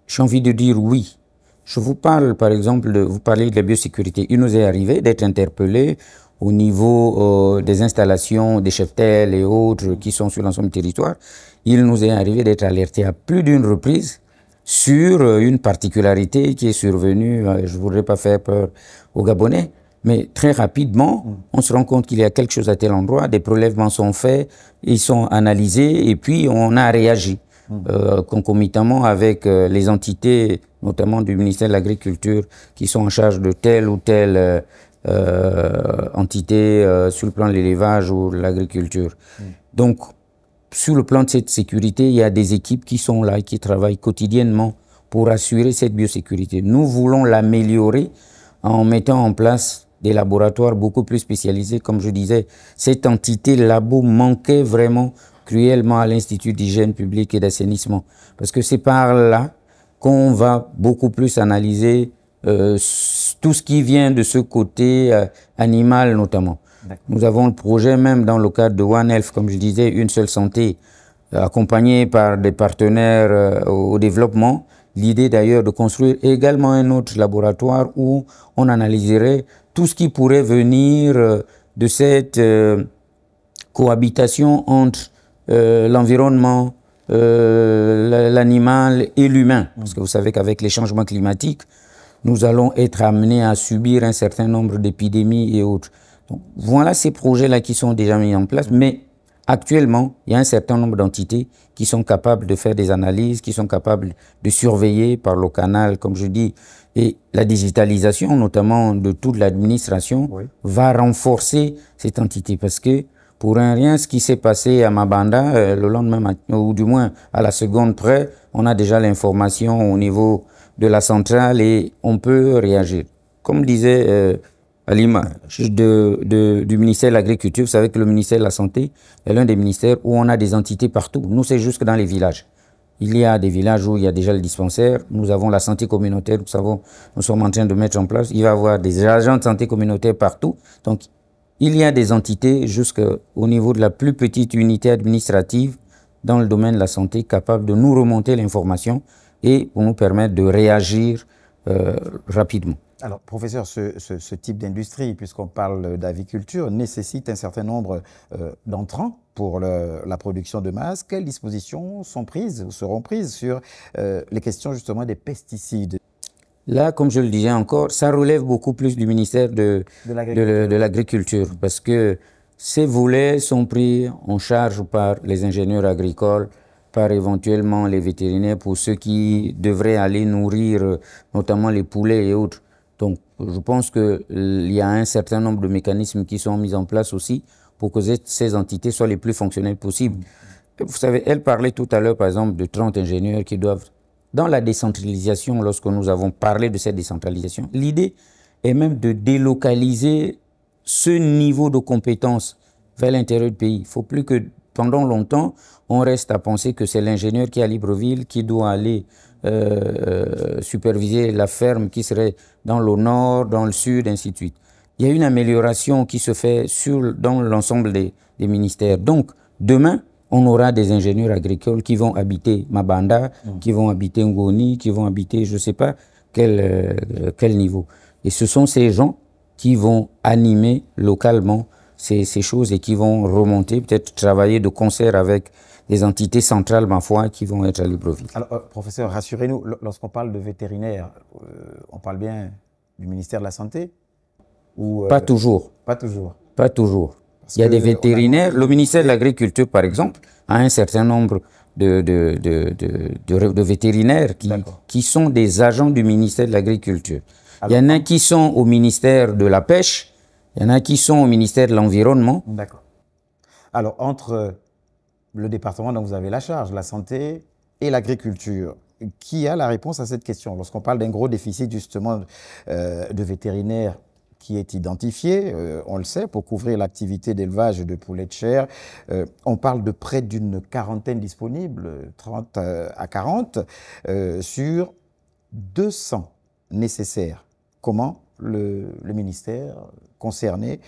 J'ai envie de dire oui. Je vous parle, par exemple, vous parlez de la biosécurité. Il nous est arrivé d'être interpellés au niveau des installations, des cheptels et autres qui sont sur l'ensemble du territoire. Il nous est arrivé d'être alertés à plus d'une reprise sur une particularité qui est survenue. Je ne voudrais pas faire peur aux Gabonais, mais très rapidement, on se rend compte qu'il y a quelque chose à tel endroit, des prélèvements sont faits, ils sont analysés et puis on a réagi. Concomitamment avec les entités, notamment du ministère de l'Agriculture, qui sont en charge de telle ou telle entité sur le plan de l'élevage ou de l'agriculture. Donc, sur le plan de cette sécurité, il y a des équipes qui sont là et qui travaillent quotidiennement pour assurer cette biosécurité. Nous voulons l'améliorer en mettant en place des laboratoires beaucoup plus spécialisés. Comme je disais, cette entité labo manquait vraiment cruellement à l'Institut d'hygiène publique et d'assainissement. Parce que c'est par là qu'on va beaucoup plus analyser tout ce qui vient de ce côté animal notamment. Nous avons le projet même dans le cadre de One Health, comme je disais, une seule santé, accompagné par des partenaires au développement. L'idée d'ailleurs de construire également un autre laboratoire où on analyserait tout ce qui pourrait venir de cette cohabitation entre l'environnement, l'animal et l'humain. Parce que vous savez qu'avec les changements climatiques, nous allons être amenés à subir un certain nombre d'épidémies et autres. Donc, voilà ces projets-là qui sont déjà mis en place, mais actuellement, il y a un certain nombre d'entités qui sont capables de faire des analyses, qui sont capables de surveiller par le canal, comme je dis, et la digitalisation, notamment de toute l'administration, va renforcer cette entité, parce que pour un rien, ce qui s'est passé à Mabanda, le lendemain matin, ou du moins à la seconde près, on a déjà l'information au niveau de la centrale et on peut réagir. Comme disait à l'image du ministère de l'Agriculture, vous savez que le ministère de la Santé est l'un des ministères où on a des entités partout. Nous, c'est jusque dans les villages. Il y a des villages où il y a déjà le dispensaire. Nous avons la santé communautaire, nous sommes en train de mettre en place. Il va y avoir des agents de santé communautaire partout. Donc, il y a des entités jusqu'au niveau de la plus petite unité administrative dans le domaine de la santé capables de nous remonter l'information et pour nous permettre de réagir rapidement. Alors, professeur, ce type d'industrie, puisqu'on parle d'aviculture, nécessite un certain nombre d'entrants pour la production de masse. Quelles dispositions sont prises ou seront prises sur les questions justement des pesticides? Là, comme je le disais encore, ça relève beaucoup plus du ministère de l'Agriculture parce que ces volets sont pris en charge par les ingénieurs agricoles, par éventuellement les vétérinaires pour ceux qui devraient aller nourrir notamment les poulets et autres. Donc, je pense qu'il y a un certain nombre de mécanismes qui sont mis en place aussi pour que ces entités soient les plus fonctionnelles possibles. Vous savez, elle parlait tout à l'heure, par exemple, de 30 ingénieurs qui doivent... Dans la décentralisation, lorsque nous avons parlé de cette décentralisation, l'idée est même de délocaliser ce niveau de compétences vers l'intérieur du pays. Il ne faut plus que pendant longtemps, on reste à penser que c'est l'ingénieur qui est à Libreville qui doit aller superviser la ferme qui serait dans le nord, dans le sud, ainsi de suite. Il y a une amélioration qui se fait dans l'ensemble des ministères. Donc, demain, on aura des ingénieurs agricoles qui vont habiter Mabanda, qui vont habiter Ngoni, qui vont habiter je ne sais pas quel niveau. Et ce sont ces gens qui vont animer localement ces choses et qui vont remonter, peut-être travailler de concert avec des entités centrales, ma foi, qui vont être à Libreville. Alors, professeur, rassurez-nous, lorsqu'on parle de vétérinaire, on parle bien du ministère de la Santé ou, Pas toujours. Pas toujours. Pas toujours. Il y a des vétérinaires. Le ministère de l'Agriculture, par exemple, a un certain nombre de vétérinaires qui sont des agents du ministère de l'Agriculture. Il y en a qui sont au ministère de la Pêche, il y en a qui sont au ministère de l'Environnement. D'accord. Alors, entre le département dont vous avez la charge, la santé et l'agriculture, qui a la réponse à cette question? Lorsqu'on parle d'un gros déficit, justement, de vétérinaires qui est identifié, on le sait, pour couvrir l'activité d'élevage de poulets de chair, on parle de près d'une quarantaine disponibles, 30 à 40, sur 200 nécessaires. Comment le ministère concerné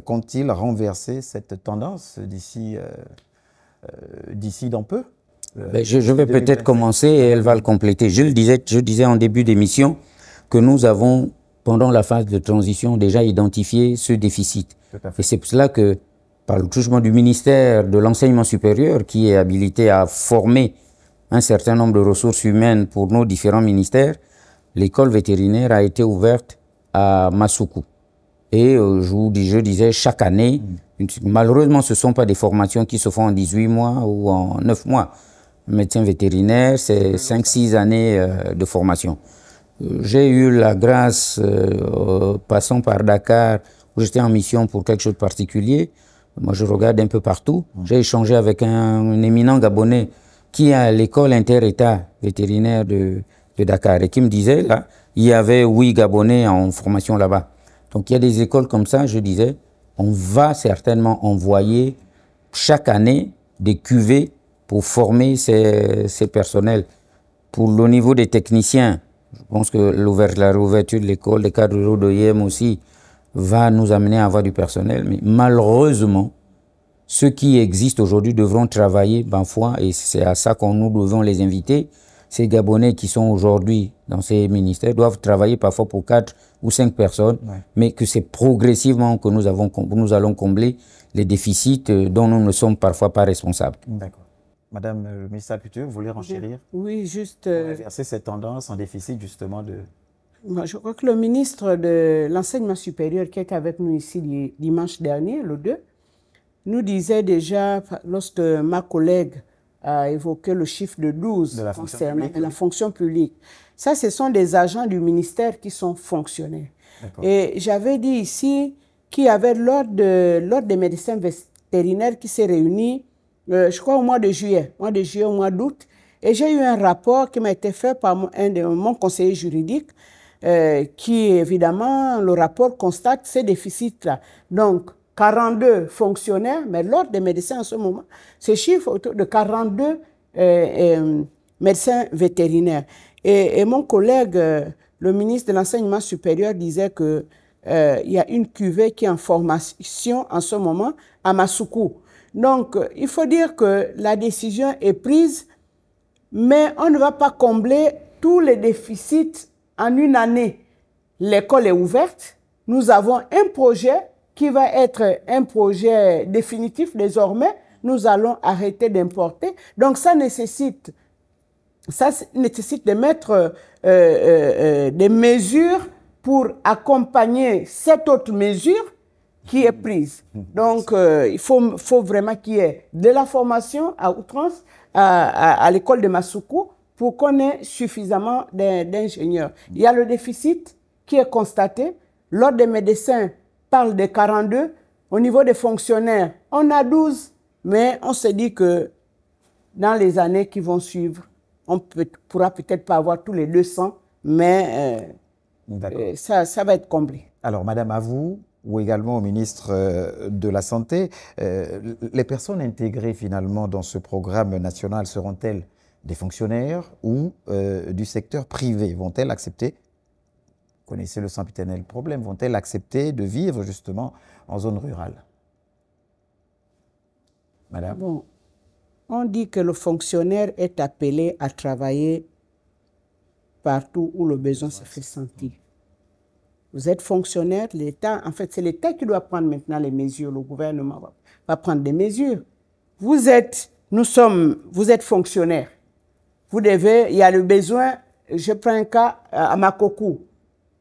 compte-t-il renverser cette tendance d'ici dans peu? Je vais peut-être commencer et elle va le compléter. Je disais en début d'émission que nous avons, pendant la phase de transition, déjà identifié ce déficit. Et c'est pour cela que, par le touchement du ministère de l'Enseignement supérieur, qui est habilité à former un certain nombre de ressources humaines pour nos différents ministères, l'école vétérinaire a été ouverte à Massoukou. Et je disais, chaque année, malheureusement, ce ne sont pas des formations qui se font en 18 mois ou en 9 mois. Médecin vétérinaire, c'est 5-6 années de formation. J'ai eu la grâce, passant par Dakar, où j'étais en mission pour quelque chose de particulier. Moi, je regarde un peu partout. J'ai échangé avec un éminent Gabonais qui est à l'école inter-État vétérinaire de Dakar et qui me disait, là, il y avait 8 Gabonais en formation là-bas. Donc, il y a des écoles comme ça, je disais, on va certainement envoyer chaque année des cuvées pour former ces personnels. Pour le niveau des techniciens, je pense que la réouverture de l'école, des cadres ruraux de Yem aussi, va nous amener à avoir du personnel. Mais malheureusement, ceux qui existent aujourd'hui devront travailler, parfois, et c'est à ça qu'on nous devons les inviter. Ces Gabonais qui sont aujourd'hui dans ces ministères doivent travailler parfois pour 4 ou 5 personnes, mais que c'est progressivement que nous allons combler les déficits dont nous ne sommes parfois pas responsables. D'accord. Madame le ministre de l'Agriculture, vous voulez renchérir? Oui, juste... Inverser cette tendance en déficit, justement, de... Je crois que le ministre de l'Enseignement supérieur qui était avec nous ici dimanche dernier, le 2, nous disait déjà, lorsque ma collègue a évoqué le chiffre de 12 concernant la fonction publique, ça, ce sont des agents du ministère qui sont fonctionnaires. Et j'avais dit ici qu'il y avait l'ordre des médecins vétérinaires qui s'est réuni, je crois au mois de juillet, au mois d'août, et j'ai eu un rapport qui m'a été fait par mon conseiller juridique, qui, évidemment, le rapport constate ces déficits-là. Donc, 42 fonctionnaires, mais l'ordre des médecins en ce moment, se chiffre autour de 42 médecins vétérinaires. Et mon collègue, le ministre de l'Enseignement supérieur, disait qu'il y a une cuvée qui est en formation en ce moment à Massoukou. Donc, il faut dire que la décision est prise, mais on ne va pas combler tous les déficits en une année. L'école est ouverte. Nous avons un projet qui va être un projet définitif désormais. Nous allons arrêter d'importer. Donc, ça nécessite de mettre des mesures pour accompagner cette autre mesure qui est prise. Donc, il faut vraiment qu'il y ait de la formation à outrance à l'école de Massoukou pour qu'on ait suffisamment d'ingénieurs. Il y a le déficit qui est constaté. L'ordre des médecins parle de 42. Au niveau des fonctionnaires, on a 12. Mais on se dit que dans les années qui vont suivre, on pourra peut-être pas avoir tous les 200, mais ça va être comblé. Alors, madame, à vous, ou également au ministre de la Santé, les personnes intégrées finalement dans ce programme national seront-elles des fonctionnaires ou du secteur privé? Vont-elles accepter, vous connaissez le sempiternel problème, vont-elles accepter de vivre justement en zone rurale? Madame? Bon, on dit que le fonctionnaire est appelé à travailler partout où le besoin se fait sentir. Vous êtes fonctionnaire, l'État, en fait, c'est l'État qui doit prendre maintenant les mesures. Le gouvernement va prendre des mesures. Vous êtes fonctionnaire. Vous devez, il y a le besoin, je prends un cas à Makokou,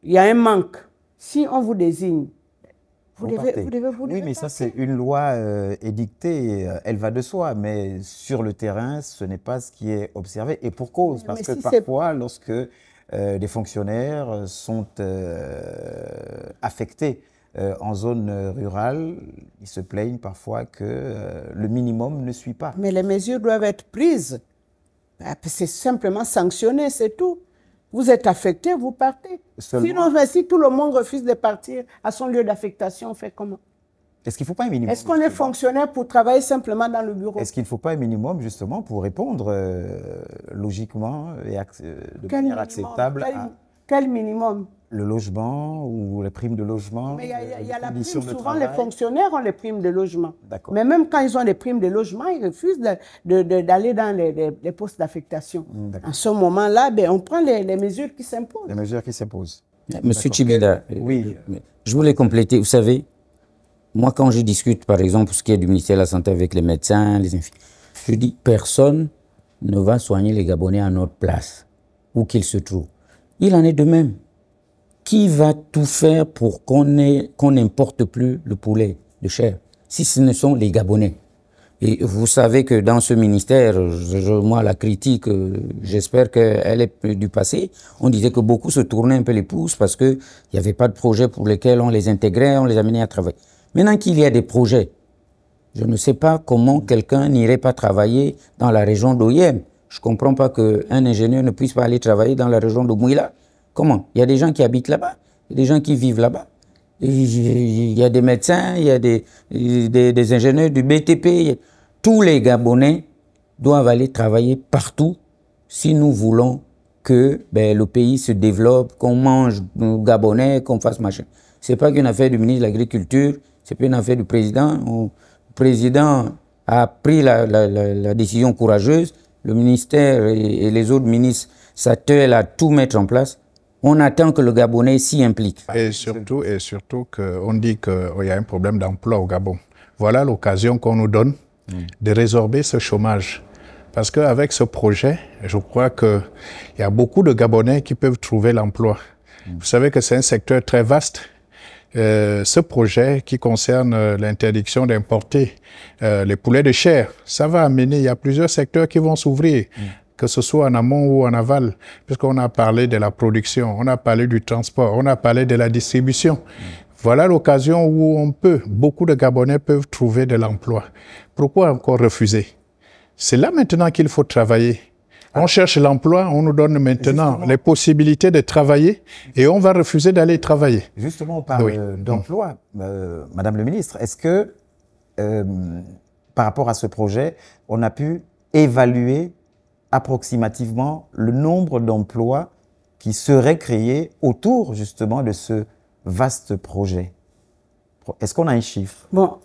il y a un manque. Si on vous désigne, Vous devez Oui, mais ça, c'est une loi édictée, elle va de soi, mais sur le terrain, ce n'est pas ce qui est observé. Et pour cause, parce que parfois, lorsque des fonctionnaires sont affectés en zone rurale, ils se plaignent parfois que le minimum ne suit pas. Mais les mesures doivent être prises. C'est simplement sanctionné, c'est tout. Vous êtes affecté, vous partez. Sinon, si tout le monde refuse de partir à son lieu d'affectation, on fait comment? Est-ce qu'il ne faut pas un minimum? Est-ce qu'on est fonctionnaire pour travailler simplement dans le bureau? Est-ce qu'il ne faut pas un minimum, justement, pour répondre logiquement et de manière acceptable à... Quel minimum? Le logement ou les primes de logement? Mais il y a la prime. Souvent, les fonctionnaires ont les primes de logement. Mais même quand ils ont les primes de logement, ils refusent d'aller dans les postes d'affectation. En ce moment-là, on prend les mesures qui s'imposent. Les mesures qui s'imposent. Monsieur Tchibinda, oui. Je voulais compléter. Vous savez, moi, quand je discute, par exemple, pour ce qui est du ministère de la Santé avec les médecins, les infirmiers, je dis personne ne va soigner les Gabonais à notre place, où qu'ils se trouvent. Il en est de même. Qui va tout faire pour qu'on n'importe plus le poulet de chair, si ce ne sont les Gabonais? Et vous savez que dans ce ministère, moi la critique, j'espère qu'elle est du passé, on disait que beaucoup se tournaient un peu les pouces parce qu'il n'y avait pas de projet pour lesquels on les intégrait, on les amenait à travailler. Maintenant qu'il y a des projets, je ne sais pas comment quelqu'un n'irait pas travailler dans la région d'Oyem. Je ne comprends pas qu'un ingénieur ne puisse pas aller travailler dans la région de Mouila. Comment? Il y a des gens qui habitent là-bas, il y a des gens qui vivent là-bas. Il y a des médecins, il y a des ingénieurs du BTP. Tous les Gabonais doivent aller travailler partout si nous voulons que le pays se développe, qu'on mange Gabonais, qu'on fasse machin. Ce n'est pas qu'une affaire du ministre de l'Agriculture, ce n'est pas une affaire du président. Le président a pris la décision courageuse. Le ministère et les autres ministres s'attellent à tout mettre en place. On attend que le Gabonais s'y implique. Et surtout qu'on dit qu'il y a un problème d'emploi au Gabon. Voilà l'occasion qu'on nous donne de résorber ce chômage. Parce qu'avec ce projet, je crois qu'il y a beaucoup de Gabonais qui peuvent trouver l'emploi. Vous savez que c'est un secteur très vaste. Ce projet qui concerne l'interdiction d'importer les poulets de chair, ça va amener, il y a plusieurs secteurs qui vont s'ouvrir. Que ce soit en amont ou en aval, puisqu'on a parlé de la production, on a parlé du transport, on a parlé de la distribution. Voilà l'occasion où beaucoup de Gabonais peuvent trouver de l'emploi. Pourquoi encore refuser? C'est là maintenant qu'il faut travailler. On cherche l'emploi, on nous donne maintenant les possibilités de travailler et on va refuser d'aller travailler. Justement, on parle d'emploi. Madame le ministre, est-ce que, par rapport à ce projet, on a pu évaluer approximativement le nombre d'emplois qui seraient créés autour justement de ce vaste projet? Est-ce qu'on a un chiffre? Bon,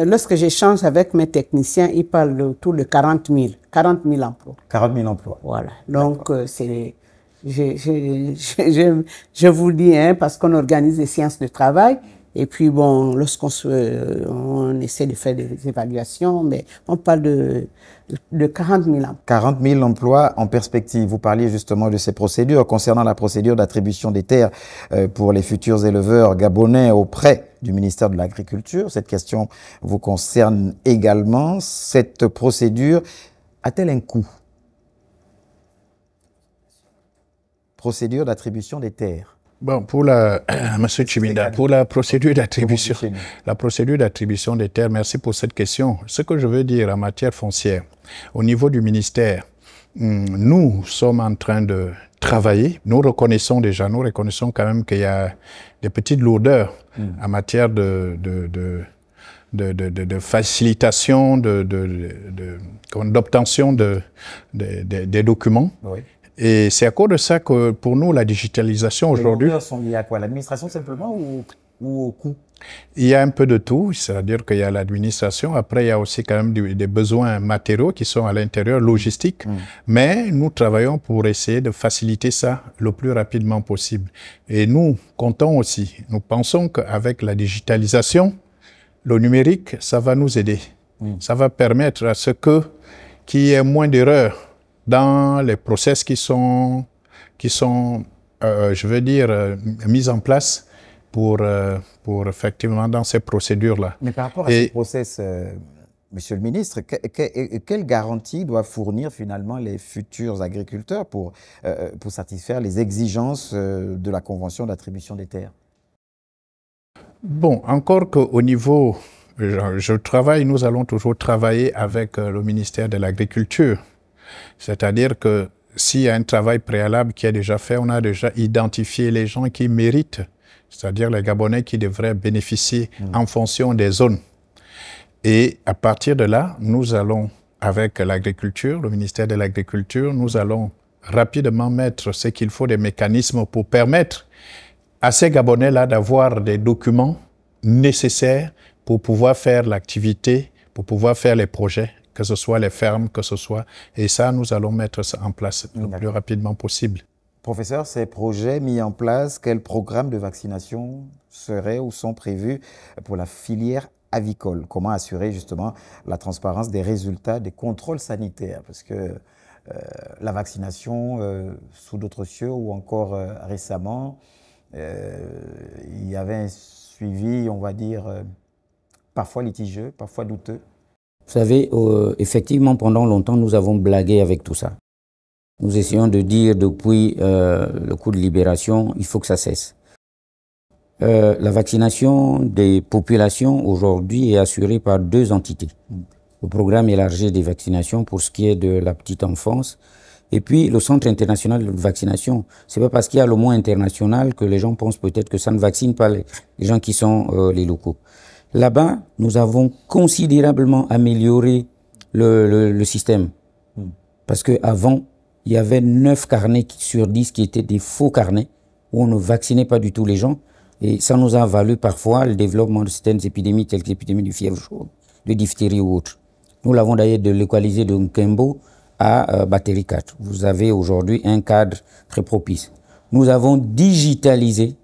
lorsque j'échange avec mes techniciens, ils parlent autour de 40 000 emplois. 40 000 emplois. Voilà. Donc, je vous le dis, parce qu'on organise des séances de travail. Et puis, bon, lorsqu'on on essaie de faire des évaluations, mais on parle de 40 000 emplois. 40 000 emplois en perspective. Vous parliez justement de ces procédures. Concernant la procédure d'attribution des terres pour les futurs éleveurs gabonais auprès du ministère de l'Agriculture, cette question vous concerne également. Cette procédure a-t-elle un coût? Procédure d'attribution des terres. Bon, Monsieur Tchibinda, pour la procédure d'attribution des terres, merci pour cette question. Ce que je veux dire en matière foncière, au niveau du ministère, nous sommes en train de travailler. Nous reconnaissons quand même qu'il y a des petites lourdeurs en matière de facilitation, d'obtention des documents. Oui. Et c'est à cause de ça que pour nous, la digitalisation aujourd'hui... Les lourdeurs sont liées à quoi? L'administration simplement ou au coût? Il y a un peu de tout, c'est-à-dire qu'il y a l'administration. Après, il y a aussi quand même des besoins matériaux qui sont à l'intérieur, logistiques. Mais nous travaillons pour essayer de faciliter ça le plus rapidement possible. Et nous comptons aussi, nous pensons qu'avec la digitalisation, le numérique, ça va nous aider. Ça va permettre à ce qu'il y ait moins d'erreurs dans les process qui sont je veux dire, mis en place pour effectivement dans ces procédures-là. Mais par rapport à ce process, Monsieur le ministre, quelle garantie doivent fournir finalement les futurs agriculteurs pour satisfaire les exigences de la Convention d'attribution des terres? Bon, encore qu'au niveau, nous allons toujours travailler avec le ministère de l'Agriculture. C'est-à-dire que s'il y a un travail préalable qui est déjà fait, on a déjà identifié les gens qui méritent, c'est-à-dire les Gabonais qui devraient bénéficier en fonction des zones. Et à partir de là, nous allons, avec l'agriculture, le ministère de l'Agriculture, nous allons rapidement mettre ce qu'il faut, des mécanismes pour permettre à ces Gabonais-là d'avoir des documents nécessaires pour pouvoir faire l'activité, pour pouvoir faire les projets, que ce soit les fermes, que ce soit... Et ça, nous allons mettre ça en place le plus rapidement possible. Professeur, ces projets mis en place, quels programmes de vaccination seraient ou sont prévus pour la filière avicole? Comment assurer justement la transparence des résultats des contrôles sanitaires? Parce que la vaccination sous d'autres cieux ou encore récemment, il y avait un suivi, on va dire, parfois litigieux, parfois douteux. Vous savez, effectivement, pendant longtemps, nous avons blagué avec tout ça. Nous essayons de dire depuis le coup de libération, il faut que ça cesse. La vaccination des populations aujourd'hui est assurée par 2 entités. Le programme élargi des vaccinations pour ce qui est de la petite enfance et puis le Centre international de vaccination. Ce n'est pas parce qu'il y a le mot international que les gens pensent peut-être que ça ne vaccine pas les gens qui sont les locaux. Là-bas, nous avons considérablement amélioré le système. Parce qu'avant, il y avait 9 carnets sur 10 qui étaient des faux carnets où on ne vaccinait pas du tout les gens. Et ça nous a valu parfois le développement de certaines épidémies telles que l'épidémie du fièvre chaude, de diphtérie ou autre. Nous l'avons d'ailleurs délocalisé de Nkembo à Battery 4. Vous avez aujourd'hui un cadre très propice. Nous avons digitalisé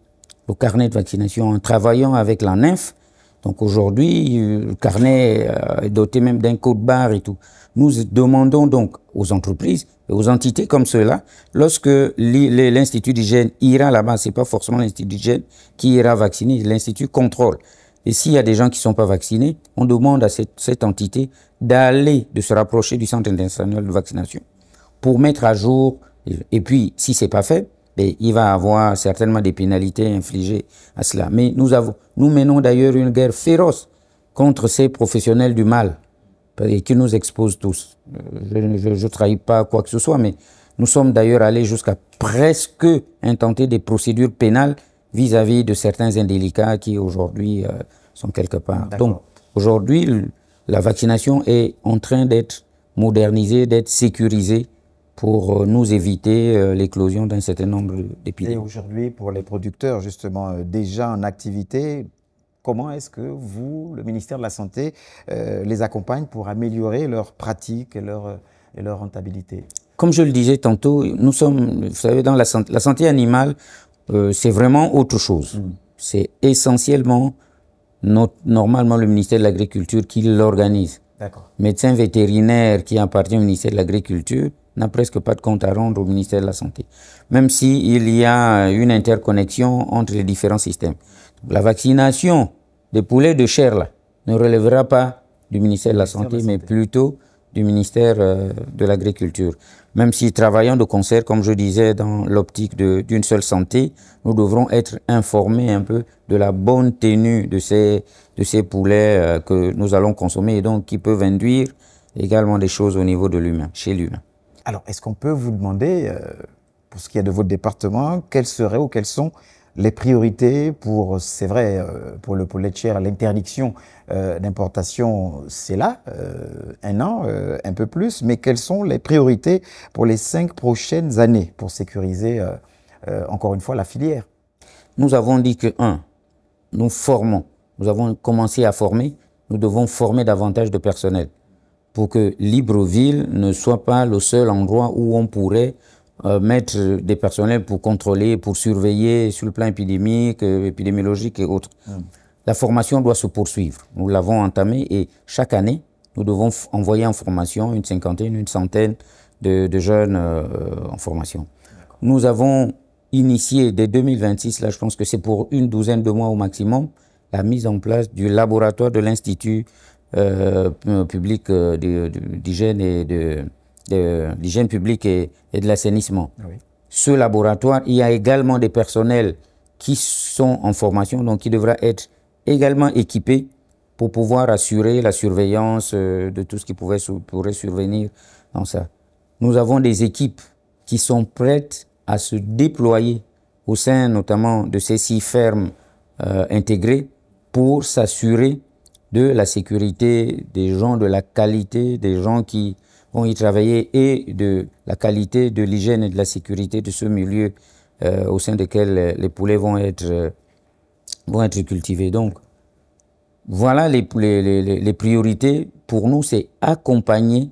le carnet de vaccination en travaillant avec la NINF. Donc aujourd'hui, le carnet est doté même d'un code barre et tout. Nous demandons donc aux entreprises et aux entités comme ceux-là, lorsque l'Institut d'hygiène ira là-bas, ce n'est pas forcément l'Institut d'hygiène qui ira vacciner, l'Institut contrôle. Et s'il y a des gens qui ne sont pas vaccinés, on demande à cette entité de se rapprocher du Centre international de vaccination pour mettre à jour. Et puis, si ce n'est pas fait, il va y avoir certainement des pénalités infligées à cela. Mais nous menons d'ailleurs une guerre féroce contre ces professionnels du mal qui nous exposent tous. Je ne trahis pas quoi que ce soit, mais nous sommes d'ailleurs allés jusqu'à presque intenter des procédures pénales vis-à-vis de certains indélicats qui aujourd'hui sont quelque part. Donc aujourd'hui, la vaccination est en train d'être modernisée, d'être sécurisée pour nous éviter l'éclosion d'un certain nombre d'épidémies. Et aujourd'hui, pour les producteurs justement déjà en activité, comment est-ce que vous, le ministère de la Santé, les accompagne pour améliorer leurs pratiques et leur rentabilité? Comme je le disais tantôt, nous sommes, vous savez, dans la santé animale, c'est vraiment autre chose. C'est essentiellement, normalement, le ministère de l'Agriculture qui l'organise. Médecin vétérinaire qui appartient au ministère de l'Agriculture n'a presque pas de compte à rendre au ministère de la Santé. Même s'il y a une interconnexion entre les différents systèmes. La vaccination des poulets de chair là, ne relèvera pas du ministère de la Santé, mais plutôt du ministère de l'Agriculture. Même si travaillant de concert, comme je disais, dans l'optique d'une seule santé, nous devrons être informés un peu de la bonne tenue de ces poulets que nous allons consommer et donc qui peuvent induire également des choses au niveau de l'humain, chez l'humain. Alors, est-ce qu'on peut vous demander, pour ce qui est de votre département, quelles seraient ou quelles sont les priorités pour, c'est vrai, pour le poulet de chair, l'interdiction d'importation, c'est là, 1 an, un peu plus, mais quelles sont les priorités pour les 5 prochaines années pour sécuriser, encore une fois, la filière? Nous avons dit que, nous formons, nous avons commencé à former, nous devons former davantage de personnel pour que Libreville ne soit pas le seul endroit où on pourrait mettre des personnels pour contrôler, pour surveiller sur le plan épidémique, épidémiologique et autres. La formation doit se poursuivre. Nous l'avons entamée et chaque année, nous devons envoyer en formation une centaine de jeunes en formation. Nous avons initier dès 2026, là je pense que c'est pour une douzaine de mois au maximum, la mise en place du laboratoire de l'Institut public d'hygiène et d'hygiène publique et de l'assainissement. Oui. Ce laboratoire, il y a également des personnels qui sont en formation, donc qui devraient être également équipés pour pouvoir assurer la surveillance de tout ce qui pourrait survenir dans ça. Nous avons des équipes qui sont prêtes à se déployer au sein notamment de ces 6 fermes intégrées pour s'assurer de la sécurité des gens, de la qualité des gens qui vont y travailler et de la qualité de l'hygiène et de la sécurité de ce milieu au sein desquels les poulets vont être cultivés. Donc, voilà les priorités. Pour nous, c'est accompagner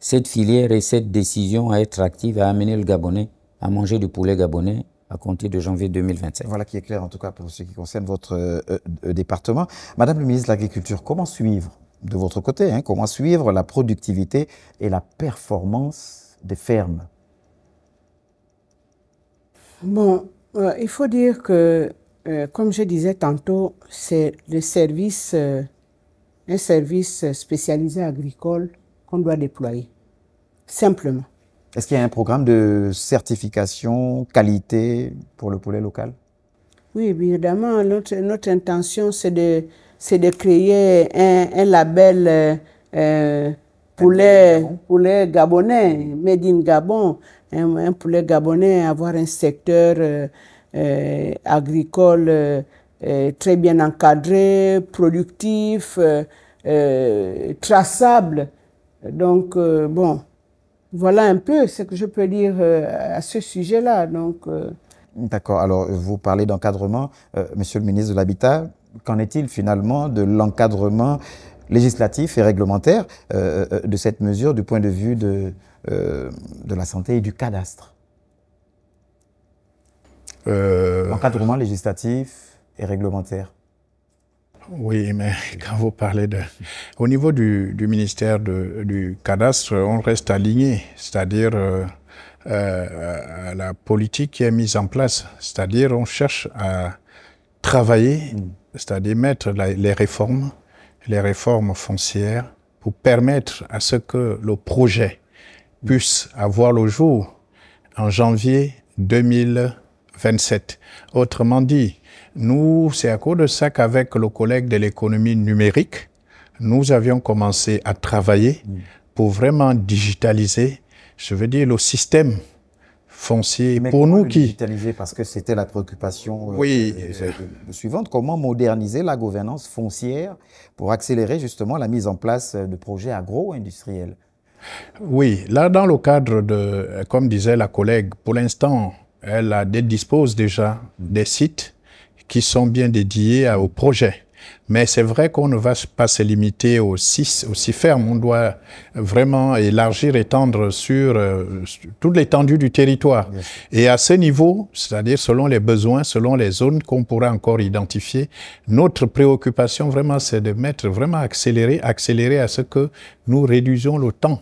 cette filière et cette décision à être active, à amener le Gabonais à manger du poulet gabonais à compter de janvier 2025. Voilà qui est clair en tout cas pour ce qui concerne votre département. Madame le ministre de l'Agriculture, comment suivre de votre côté, comment suivre la productivité et la performance des fermes? Bon, il faut dire que, comme je disais tantôt, c'est le service, un service spécialisé agricole qu'on doit déployer, simplement. Est-ce qu'il y a un programme de certification qualité pour le poulet local? Oui, évidemment. Notre intention, c'est de créer un label poulet gabonais, made in Gabon. Un poulet gabonais, avoir un secteur agricole très bien encadré, productif, traçable. Donc, bon. Voilà un peu ce que je peux dire à ce sujet-là. D'accord. Alors, vous parlez d'encadrement. Monsieur le ministre de l'Habitat, qu'en est-il finalement de l'encadrement législatif et réglementaire de cette mesure du point de vue de la santé et du cadastre? Encadrement législatif et réglementaire. Oui, mais quand vous parlez au niveau du ministère du cadastre, on reste aligné, c'est-à-dire la politique qui est mise en place, c'est-à-dire on cherche à travailler, c'est-à-dire mettre les réformes foncières pour permettre à ce que le projet puisse avoir le jour en janvier 2027. Autrement dit, nous, c'est à cause de ça qu'avec le collègue de l'économie numérique, nous avions commencé à travailler pour vraiment digitaliser, je veux dire, le système foncier. Mais pour nous qui digitaliser, parce que c'était la préoccupation suivante, comment moderniser la gouvernance foncière pour accélérer justement la mise en place de projets agro-industriels? Oui, là dans le cadre de, comme disait la collègue, pour l'instant, elle dispose déjà des sites qui sont bien dédiés au projet. Mais c'est vrai qu'on ne va pas se limiter aux 6 fermes. On doit vraiment élargir, étendre sur toute l'étendue du territoire. Yes. Et à ce niveau, c'est-à-dire selon les besoins, selon les zones qu'on pourra encore identifier, notre préoccupation vraiment, c'est de accélérer à ce que nous réduisions le temps.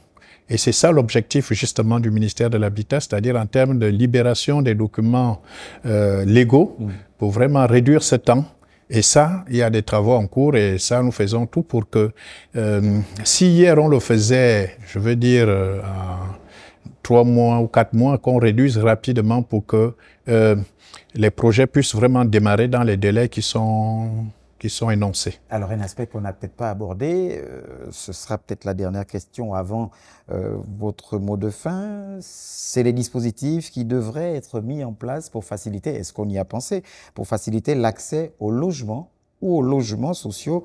Et c'est ça l'objectif justement du ministère de l'Habitat, c'est-à-dire en termes de libération des documents légaux pour vraiment réduire ce temps. Et ça, il y a des travaux en cours et ça, nous faisons tout pour que si hier on le faisait, je veux dire, en 3 mois ou 4 mois, qu'on réduise rapidement pour que les projets puissent vraiment démarrer dans les délais qui sont énoncés. Alors, un aspect qu'on n'a peut-être pas abordé, ce sera peut-être la dernière question avant votre mot de fin, c'est les dispositifs qui devraient être mis en place pour faciliter, est-ce qu'on y a pensé, pour faciliter l'accès au logement ou aux logements sociaux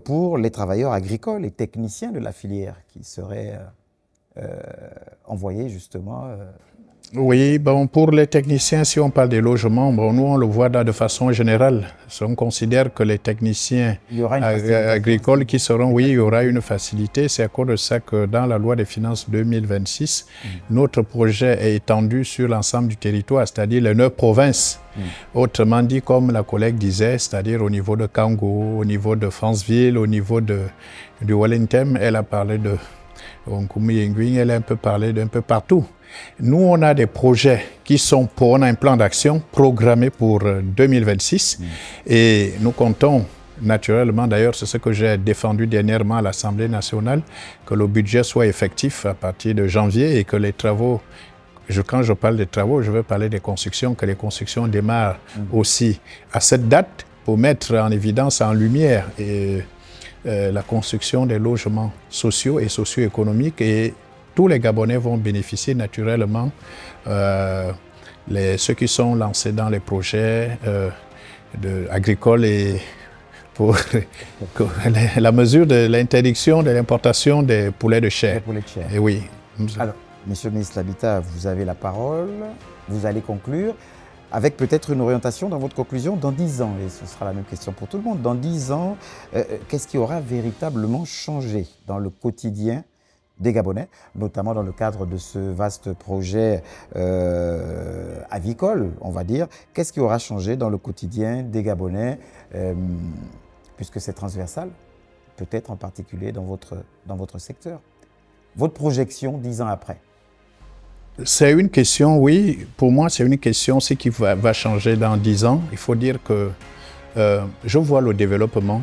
pour les travailleurs agricoles et techniciens de la filière qui seraient envoyés justement Oui, bon, pour les techniciens, si on parle des logements, bon, nous on le voit de façon générale. On considère que les techniciens agricoles qui seront, oui, il y aura une facilité. C'est à cause de ça que dans la loi des finances 2026, notre projet est étendu sur l'ensemble du territoire, c'est-à-dire les 9 provinces. Autrement dit, comme la collègue disait, c'est-à-dire au niveau de Kango, au niveau de Franceville, au niveau du Wellington, elle a parlé Elle a un peu parlé d'un peu partout. Nous, on a des projets qui sont on a un plan d'action programmé pour 2026 et nous comptons naturellement, d'ailleurs, c'est ce que j'ai défendu dernièrement à l'Assemblée nationale, que le budget soit effectif à partir de janvier et que les travaux, quand je parle des travaux, je veux parler des constructions, que les constructions démarrent aussi à cette date pour mettre en évidence, en lumière la construction des logements sociaux et socio-économiques et tous les Gabonais vont bénéficier naturellement, ceux qui sont lancés dans les projets agricoles et pour la mesure de l'interdiction de l'importation des poulets de chair. Et oui. Alors, Monsieur le ministre de l'Habitat, vous avez la parole, vous allez conclure avec peut-être une orientation dans votre conclusion dans 10 ans, et ce sera la même question pour tout le monde. Dans 10 ans, qu'est-ce qui aura véritablement changé dans le quotidien des Gabonais, notamment dans le cadre de ce vaste projet avicole, on va dire. Qu'est-ce qui aura changé dans le quotidien des Gabonais, puisque c'est transversal, peut-être en particulier dans votre secteur? Votre projection 10 ans après? C'est une question, oui, pour moi c'est une question, ce qui va changer dans 10 ans. Il faut dire que je vois le développement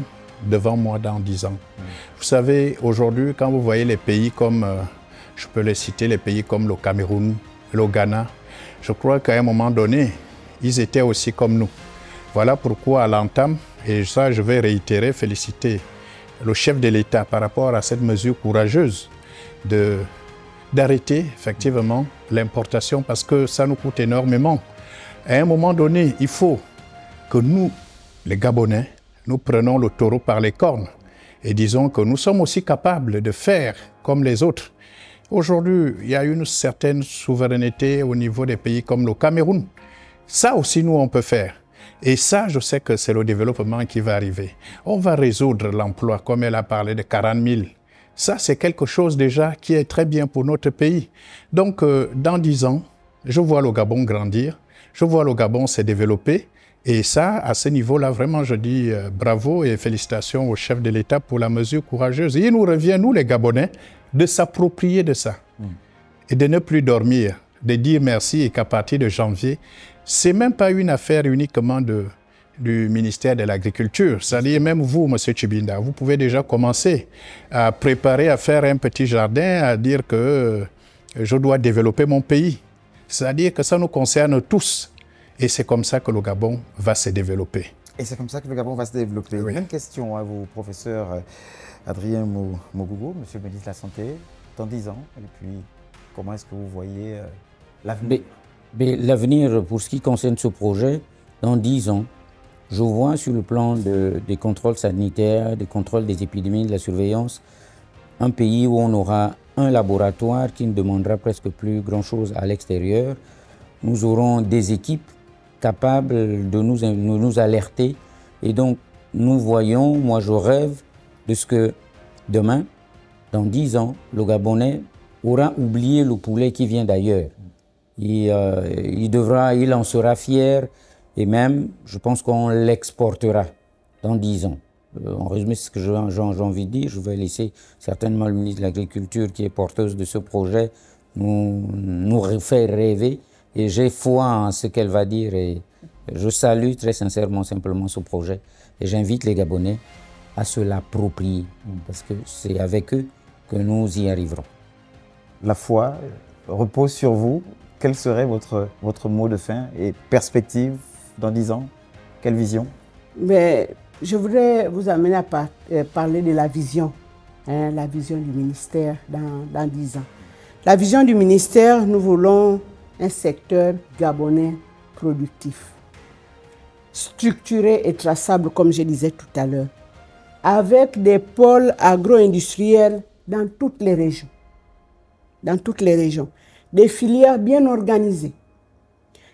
devant moi dans 10 ans. Vous savez, aujourd'hui, quand vous voyez les pays comme, je peux les citer, les pays comme le Cameroun, le Ghana, je crois qu'à un moment donné, ils étaient aussi comme nous. Voilà pourquoi à l'entame, et ça je vais réitérer, féliciter le chef de l'État par rapport à cette mesure courageuse d'arrêter effectivement l'importation parce que ça nous coûte énormément. À un moment donné, il faut que nous, les Gabonais, nous prenons le taureau par les cornes et disons que nous sommes aussi capables de faire comme les autres. Aujourd'hui, il y a une certaine souveraineté au niveau des pays comme le Cameroun. Ça aussi, nous, on peut faire. Et ça, je sais que c'est le développement qui va arriver. On va résoudre l'emploi, comme elle a parlé de 40 000. Ça, c'est quelque chose déjà qui est très bien pour notre pays. Donc, dans 10 ans, je vois le Gabon grandir, je vois le Gabon se développer. Et ça, à ce niveau-là, vraiment, je dis bravo et félicitations au chef de l'État pour la mesure courageuse. Et il nous revient, nous les Gabonais, de s'approprier de ça. Et de ne plus dormir, de dire merci et qu'à partir de janvier, c'est même pas une affaire uniquement du ministère de l'Agriculture. C'est-à-dire même vous, M. Tchibinda, vous pouvez déjà commencer à préparer, à faire un petit jardin, à dire que je dois développer mon pays. C'est-à-dire que ça nous concerne tous. Et c'est comme ça que le Gabon va se développer. Et c'est comme ça que le Gabon va se développer. Oui. Même question à vous, professeur Adrien Mogougou, monsieur le ministre de la Santé, dans 10 ans. Et puis, comment est-ce que vous voyez l'avenir? L'avenir, pour ce qui concerne ce projet, dans 10 ans, je vois sur le plan des contrôles sanitaires, des contrôles des épidémies, de la surveillance, un pays où on aura un laboratoire qui ne demandera presque plus grand-chose à l'extérieur. Nous aurons des équipes capables de nous alerter. Et donc, nous voyons, moi je rêve de ce que demain, dans 10 ans, le Gabonais aura oublié le poulet qui vient d'ailleurs. Il en sera fier et même, je pense qu'on l'exportera dans 10 ans. En résumé, c'est ce que j'ai envie de dire. Je vais laisser certainement le ministre de l'Agriculture, qui est porteuse de ce projet, nous faire rêver. Et j'ai foi en ce qu'elle va dire et je salue très sincèrement simplement ce projet. Et j'invite les Gabonais à se l'approprier parce que c'est avec eux que nous y arriverons. La foi repose sur vous. Quel serait votre mot de fin et perspective dans 10 ans? Quelle vision? Mais je voudrais vous amener à parler de la vision du ministère dans 10 ans. La vision du ministère, nous voulons un secteur gabonais productif, structuré et traçable, comme je disais tout à l'heure, avec des pôles agro-industriels dans toutes les régions. Dans toutes les régions. Des filières bien organisées,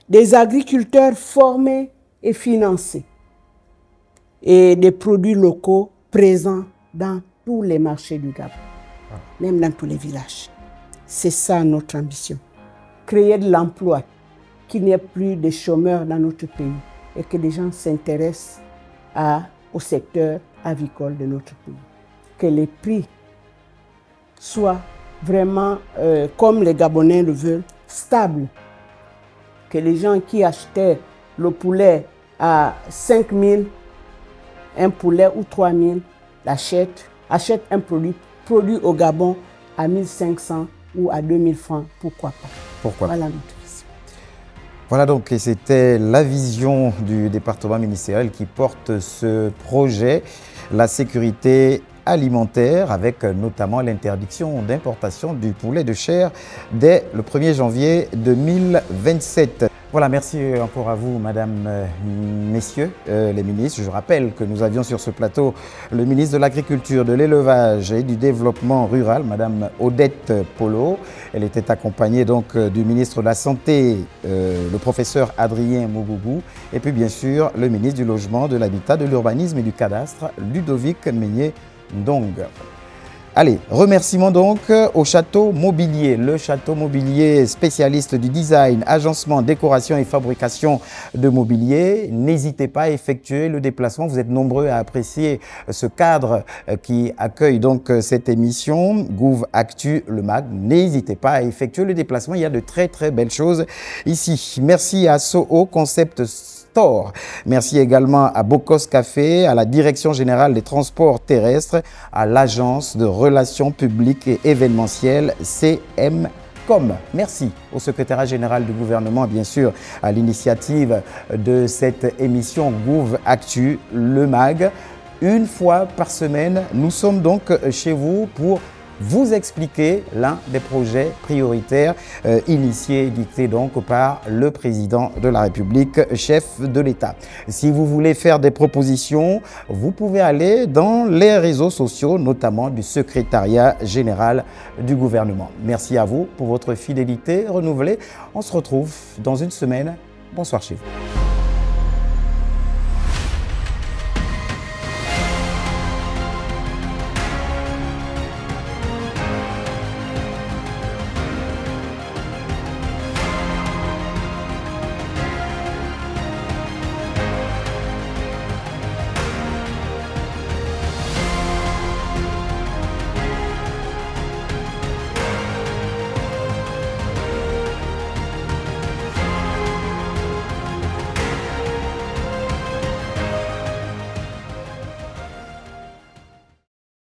des agriculteurs formés et financés, et des produits locaux présents dans tous les marchés du Gabon, même dans tous les villages. C'est ça notre ambition. Créer de l'emploi, qu'il n'y ait plus de chômeurs dans notre pays et que les gens s'intéressent au secteur avicole de notre pays. Que les prix soient vraiment, comme les Gabonais le veulent, stable. Que les gens qui achetaient le poulet à 5 000, un poulet ou 3 000, achètent un produit au Gabon à 1 500 ou à 2 000 francs, pourquoi pas. Pourquoi voilà pas. notre vision. Voilà donc, et c'était la vision du département ministériel qui porte ce projet, la sécurité alimentaire, avec notamment l'interdiction d'importation du poulet de chair dès le 1er janvier 2027. Voilà, merci encore à vous, Madame, Messieurs les ministres. Je rappelle que nous avions sur ce plateau le ministre de l'Agriculture, de l'Élevage et du Développement rural, Madame Odette Polo. Elle était accompagnée donc du ministre de la Santé, le professeur Adrien Mougougou, et puis bien sûr le ministre du Logement, de l'Habitat, de l'Urbanisme et du Cadastre, Ludovic Meignet-Ndong. Allez, remerciements donc au Château Mobilier, le Château Mobilier spécialiste du design, agencement, décoration et fabrication de mobilier. N'hésitez pas à effectuer le déplacement. Vous êtes nombreux à apprécier ce cadre qui accueille donc cette émission, Gouv Actu, le MAG. N'hésitez pas à effectuer le déplacement. Il y a de très très belles choses ici. Merci à Soho Concept Store. Merci également à Bocos Café, à la Direction Générale des Transports Terrestres, à l'Agence de Relations Publiques et Événementielles CMCOM. Merci au secrétariat général du gouvernement, bien sûr, à l'initiative de cette émission Gouv Actu, le MAG. Une fois par semaine, nous sommes donc chez vous pour vous expliquer l'un des projets prioritaires initiés et dictés donc par le président de la République, chef de l'État. Si vous voulez faire des propositions, vous pouvez aller dans les réseaux sociaux, notamment du secrétariat général du gouvernement. Merci à vous pour votre fidélité renouvelée. On se retrouve dans une semaine. Bonsoir chez vous.